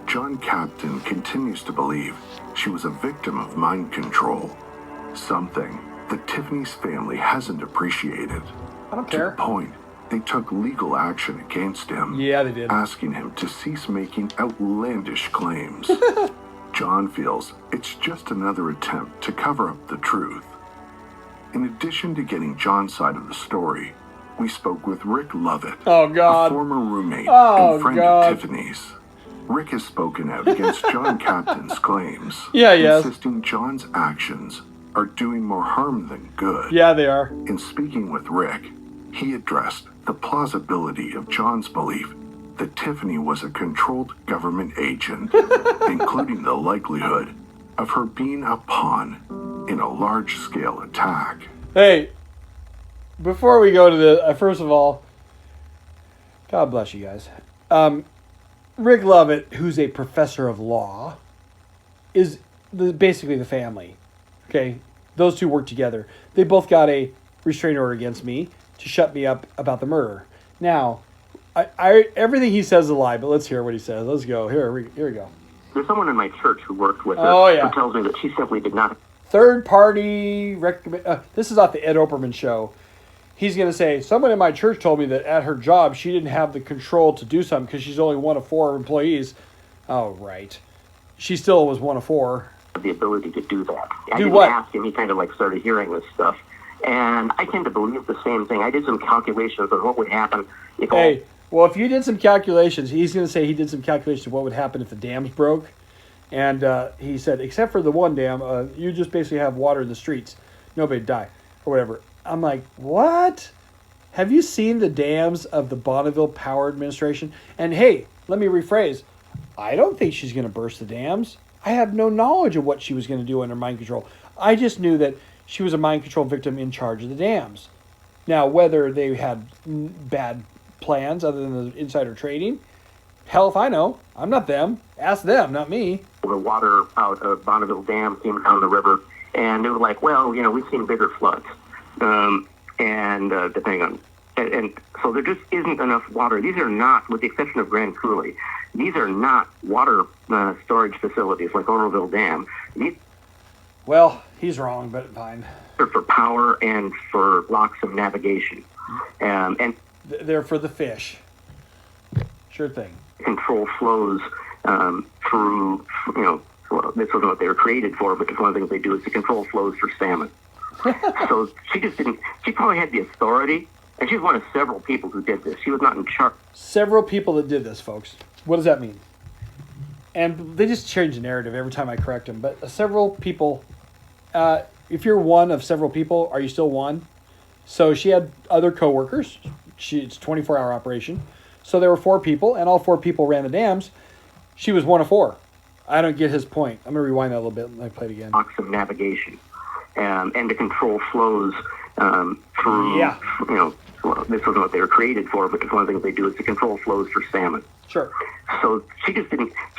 John Captain continues to believe she was a victim of mind control. Something that Tiffany's family hasn't appreciated.
I don't
To
care.
the point, they took legal action against him.
Yeah, they did.
Asking him to cease making outlandish claims. John feels it's just another attempt to cover up the truth. In addition to getting John's side of the story, we spoke with Rick Lovett,
Oh, God.
a former roommate
Oh,
and friend
God.
of Tiffany's. Rick has spoken out against John Captain's claims,
Yeah, he has.
insisting John's actions are doing more harm than good.
Yeah, they are.
In speaking with Rick, he addressed the plausibility of John's belief that Tiffany was a controlled government agent, including the likelihood of her being a pawn in a large-scale attack.
Hey, before we go to the... first of all, God bless you guys. Rick Lovett, who's a professor of law, is basically the family. Okay? Those two work together. They both got a restraining order against me to shut me up about the murder. Now, I everything he says is a lie, but let's hear what he says. Let's go. Here we go.
There's someone in my church who worked with her
who
tells me that she simply did not.
Third party recommend. This is off the Ed Operman show. He's going to say, someone in my church told me that at her job she didn't have the control to do something because she's only one of 4 employees. Oh, right. She still was one of 4.
The ability to do that. I
Do
didn't
what?
ask him. He kind of like started hearing this stuff. And I tend to believe the same thing. I did some calculations of what would happen if
well, if you did some calculations, he's going to say he did some calculations of what would happen if the dams broke. And he said, except for the one dam, you just basically have water in the streets. Nobody'd die or whatever. I'm like, what? Have you seen the dams of the Bonneville Power Administration? And hey, let me rephrase. I don't think she's going to burst the dams. I have no knowledge of what she was going to do under mind control. I just knew that she was a mind control victim in charge of the dams. Now, whether they had bad plans other than the insider trading, hell if I know. I'm not them. Ask them, not me.
the water out of Bonneville Dam came down the river, and they were like, well, we've seen bigger floods. Depending on, and so there just isn't enough water. These are not, with the exception of Grand Coulee, these are not water storage facilities like Oroville Dam.
Well, he's wrong, but fine.
They're for power and for locks of navigation. And
they're for the fish. Sure thing.
Control flows through, this wasn't what they were created for, but one of the things they do is to control flows for salmon. So she probably had the authority, and she's one of several people who did this. She was not in charge.
Several people that did this, folks. What does that mean? And they just change the narrative every time I correct them. But several people, if you're one of several people, are you still one? So she had other coworkers. It's a 24-hour operation. So there were 4 people, and all 4 people ran the dams. She was one of 4. I don't get his point. I'm going to rewind that a little bit and play it again.
Locks of navigation. And to control flows through, this wasn't what they were created for, but one of the things they do is to control flows for salmon.
Sure.
So she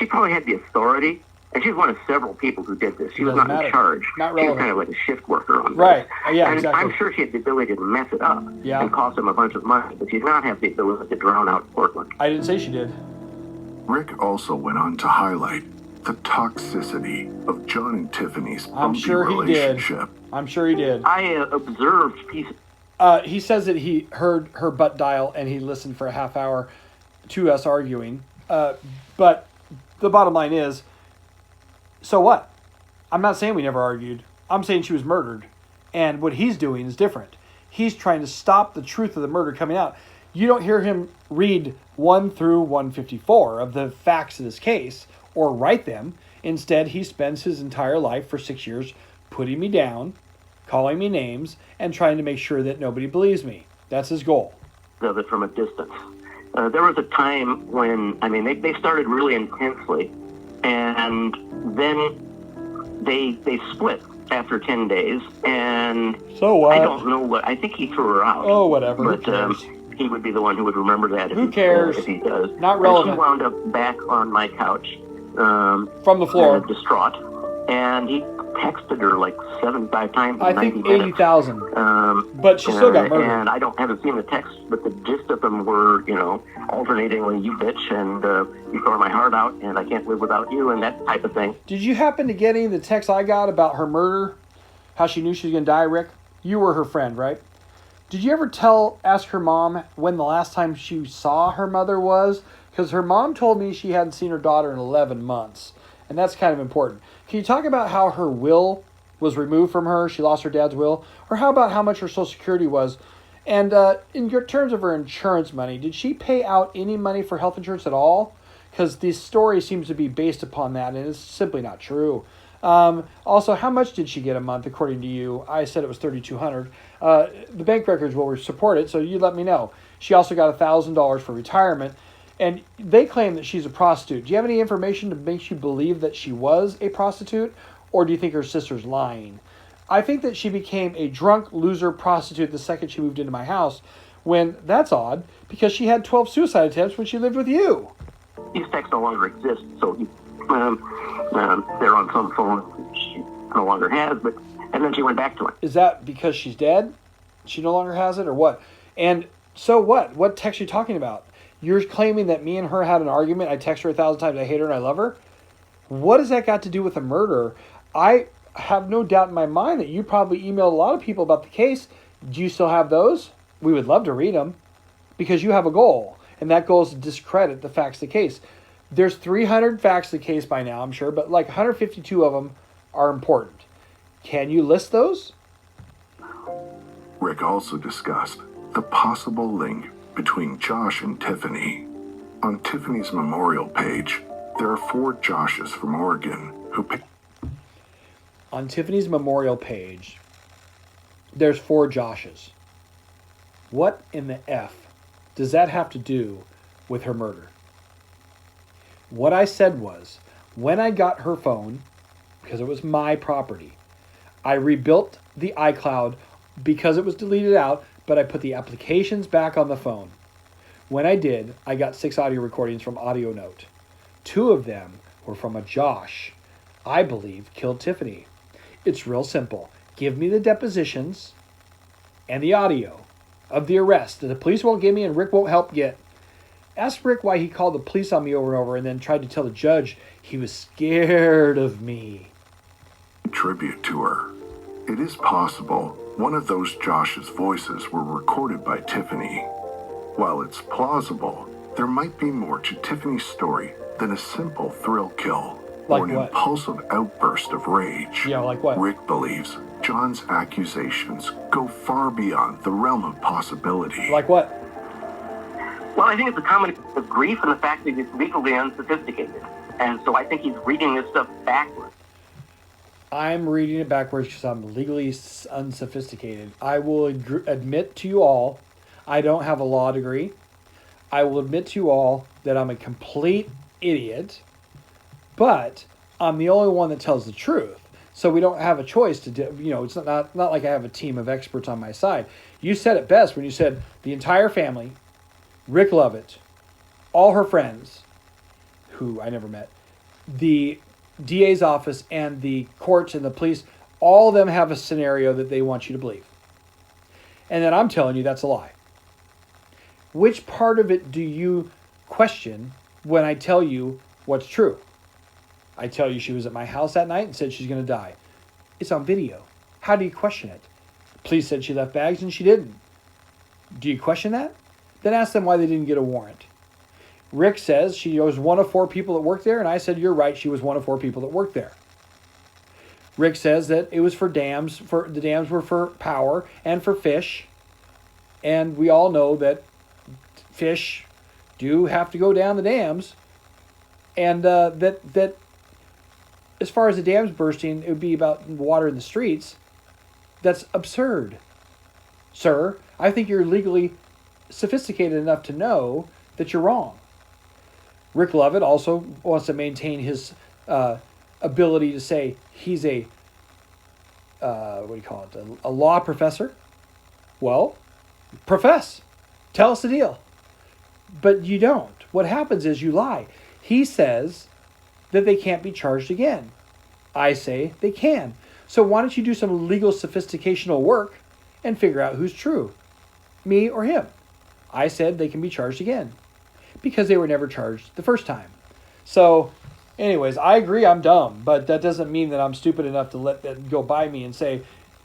probably had the authority, and she's one of several people who did this. She was not in charge.
Not
she
relevant.
was kind of like a shift worker on this.
Right. Yeah,
and
exactly.
I'm sure she had the ability to mess it up and cost them a bunch of money, but she did not have the ability to drown out Portland.
I didn't say she did.
Rick also went on to highlight the toxicity of John and Tiffany's bumpy relationship.
I'm sure he did.
I observed pieces.
He says that he heard her butt dial and he listened for a half hour to us arguing. But the bottom line is, so what? I'm not saying we never argued. I'm saying she was murdered. And what he's doing is different. He's trying to stop the truth of the murder coming out. You don't hear him read 1 through 154 of the facts of this case or write them. Instead, he spends his entire life for 6 years putting me down, calling me names, and trying to make sure that nobody believes me. That's his goal.
Of it from a distance. There was a time when, they started really intensely, and then they split after 10 days, and
so what?
I don't know what, I think he threw her out.
Oh, whatever.
But he would be the one who would remember that if
Who cares?
If he does.
Not relevant.
And she wound up back on my couch.
From the floor.
Distraught. And he texted her like 75 times in
I
90
think
minutes.
80,000. But she still got murdered.
And I haven't seen the text, but the gist of them were, alternatingly, you bitch, and you tore my heart out, and I can't live without you, and that type of thing.
Did you happen to get any of the texts I got about her murder? How she knew she was going to die, Rick? You were her friend, right? Did you ever ask her mom when the last time she saw her mother was? Because her mom told me she hadn't seen her daughter in 11 months. And that's kind of important. Can you talk about how her will was removed from her? She lost her dad's will. Or how about how much her Social Security was? And in terms of her insurance money, did she pay out any money for health insurance at all? Because this story seems to be based upon that, and it's simply not true. Also, how much did she get a month, according to you? I said it was $3,200. The bank records will support it, so you let me know. She also got $1,000 for retirement, and they claim that she's a prostitute. Do you have any information to make you believe that she was a prostitute, or do you think her sister's lying? I think that she became a drunk loser prostitute the second she moved into my house, when that's odd, because she had 12 suicide attempts when she lived with you.
These texts no longer exist, so they're on some phone she no longer has, and then she went back to it.
Is that because she's dead? She no longer has it, or what? And so what? What text are you talking about? You're claiming that me and her had an argument, I text her 1,000 times, I hate her and I love her? What has that got to do with a murder? I have no doubt in my mind that you probably emailed a lot of people about the case. Do you still have those? We would love to read them, because you have a goal, and that goal is to discredit the facts of the case. There's 300 facts of the case by now, I'm sure, but like 152 of them are important. Can you list those?
Rick also discussed the possible link between Josh and Tiffany. On Tiffany's memorial page, there are 4 Joshes from Oregon who picked.
On Tiffany's memorial page, there's 4 Joshes. What in the F does that have to do with her murder? What I said was, when I got her phone, because it was my property, I rebuilt the iCloud because it was deleted out, but I put the applications back on the phone. When I did, I got 6 audio recordings from Audio Note. 2 of them were from a Josh I believe killed Tiffany. It's real simple. Give me the depositions and the audio of the arrest that the police won't give me and Rick won't help get. Ask Rick why he called the police on me over and over and then tried to tell the judge he was scared of me.
Tribute to her. It is possible one of those Josh's voices were recorded by Tiffany. While it's plausible, there might be more to Tiffany's story than a simple thrill kill or an impulsive outburst of rage.
Yeah, like what?
Rick believes John's accusations go far beyond the realm of possibility.
Like what?
Well, I think it's a combination of grief and the fact that he's legally unsophisticated. And so I think he's reading this stuff backwards.
I'm reading it backwards because I'm legally unsophisticated. I will admit to you all, I don't have a law degree. I will admit to you all that I'm a complete idiot, but I'm the only one that tells the truth. So we don't have a choice to do, it's not like I have a team of experts on my side. You said it best when you said the entire family, Rick Lovett, all her friends, who I never met, the DA's office and the courts and the police, all of them have a scenario that they want you to believe. And then I'm telling you that's a lie. Which part of it do you question when I tell you what's true? I tell you she was at my house that night and said she's going to die. It's on video. How do you question it? Police said she left bags and she didn't. Do you question that? Then ask them why they didn't get a warrant. Rick says she was one of 4 people that worked there, and I said, you're right, she was one of 4 people that worked there. Rick says that it was for dams, the dams were for power and for fish, and we all know that fish do have to go down the dams, and that as far as the dams bursting, it would be about water in the streets. That's absurd. Sir, I think you're legally sophisticated enough to know that you're wrong. Rick Lovett also wants to maintain his ability to say he's a a law professor. Well, profess. Tell us the deal. But you don't. What happens is you lie. He says that they can't be charged again. I say they can. So why don't you do some legal sophisticational work and figure out who's true, me or him? I said they can be charged again because they were never charged the first time. So anyways, I agree I'm dumb, but that doesn't mean that I'm stupid enough to let that go by me and say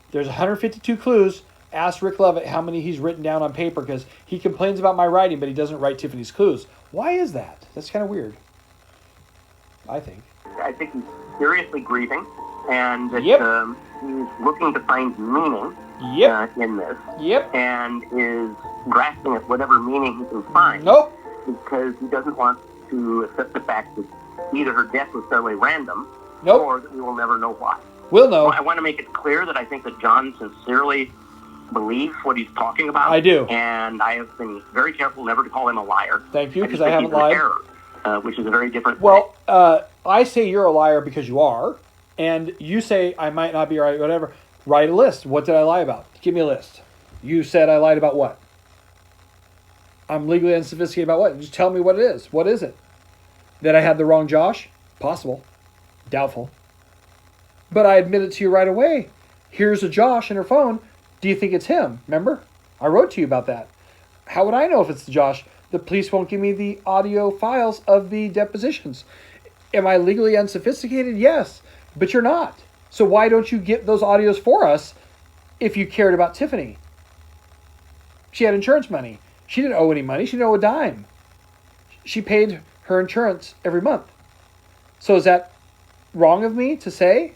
there's 152 clues. Ask Rick Lovett how many he's written down on paper, because he complains about my writing, but he doesn't write Tiffany's clues. Why is that? That's kind of weird, I think.
I think he's seriously grieving, and that, he's looking to find meaning in this, and is grasping at whatever meaning he can find. Because he doesn't want to accept the fact that either her death was fairly random, or that we will never know why.
We'll know.
I want to make it clear that I think that John sincerely believes what he's talking about.
I do.
And I have been very careful never to call him a liar.
Thank you, because I haven't lied.
Error, which is a very different
Well, I say you're a liar because you are, and you say I might not be right, whatever. Write a list. What did I lie about? Give me a list. You said I lied about what? I'm legally unsophisticated about what? Just tell me what it is. What is it? That I had the wrong Josh? Possible. Doubtful. But I admitted to you right away. Here's a Josh in her phone. Do you think it's him? Remember? I wrote to you about that. How would I know if it's the Josh? The police won't give me the audio files of the depositions. Am I legally unsophisticated? Yes. But you're not. So why don't you get those audios for us if you cared about Tiffany? She had insurance money. She didn't owe any money. She didn't owe a dime. She paid her insurance every month. So is that wrong of me to say?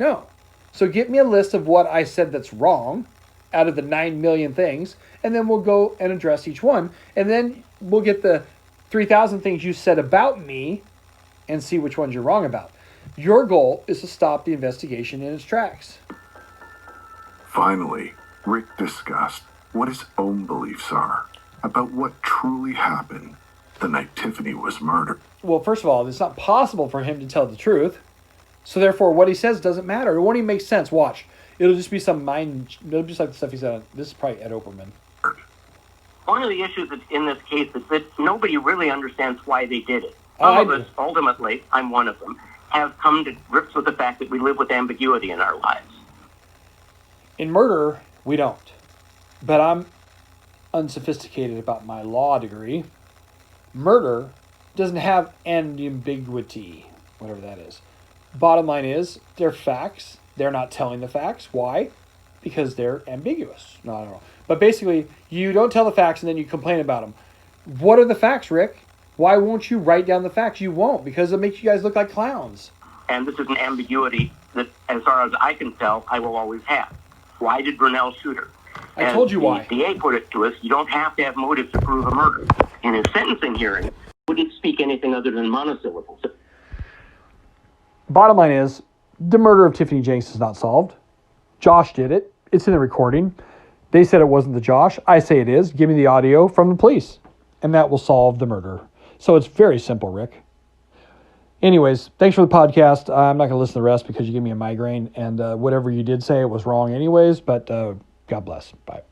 No. So get me a list of what I said that's wrong out of the 9 million things, and then we'll go and address each one. And then we'll get the 3,000 things you said about me and see which ones you're wrong about. Your goal is to stop the investigation in its tracks.
Finally, Rick discussed what his own beliefs are about what truly happened the night Tiffany was murdered.
Well, first of all, it's not possible for him to tell the truth. So therefore, what he says doesn't matter. It won't even make sense. Watch. It'll just be some mind... It'll be just like the stuff he said. This is probably Ed Oberman.
One of the issues in this case is that nobody really understands why they did it. Some of us, ultimately, I'm one of them, have come to grips with the fact that we live with ambiguity in our lives.
In murder, we don't. But I'm unsophisticated about my law degree. Murder doesn't have ambiguity, whatever that is. Bottom line is, they're facts. They're not telling the facts. Why? Because they're ambiguous. No, I don't know. But basically, you don't tell the facts and then you complain about them. What are the facts, Rick? Why won't you write down the facts? You won't, because it makes you guys look like clowns.
And this is an ambiguity that, as far as I can tell, I will always have. Why did Brunel shoot her?
I told you why.
The DA put it to us, you don't have to have motive to prove a murder. In his sentencing hearing, wouldn't speak anything other than monosyllables.
Bottom line is, the murder of Tiffany Jenks is not solved. Josh did it. It's in the recording. They said it wasn't the Josh. I say it is. Give me the audio from the police. And that will solve the murder. So it's very simple, Rick. Anyways, thanks for the podcast. I'm not going to listen to the rest because you gave me a migraine. And whatever you did say, it was wrong anyways. But God bless. Bye.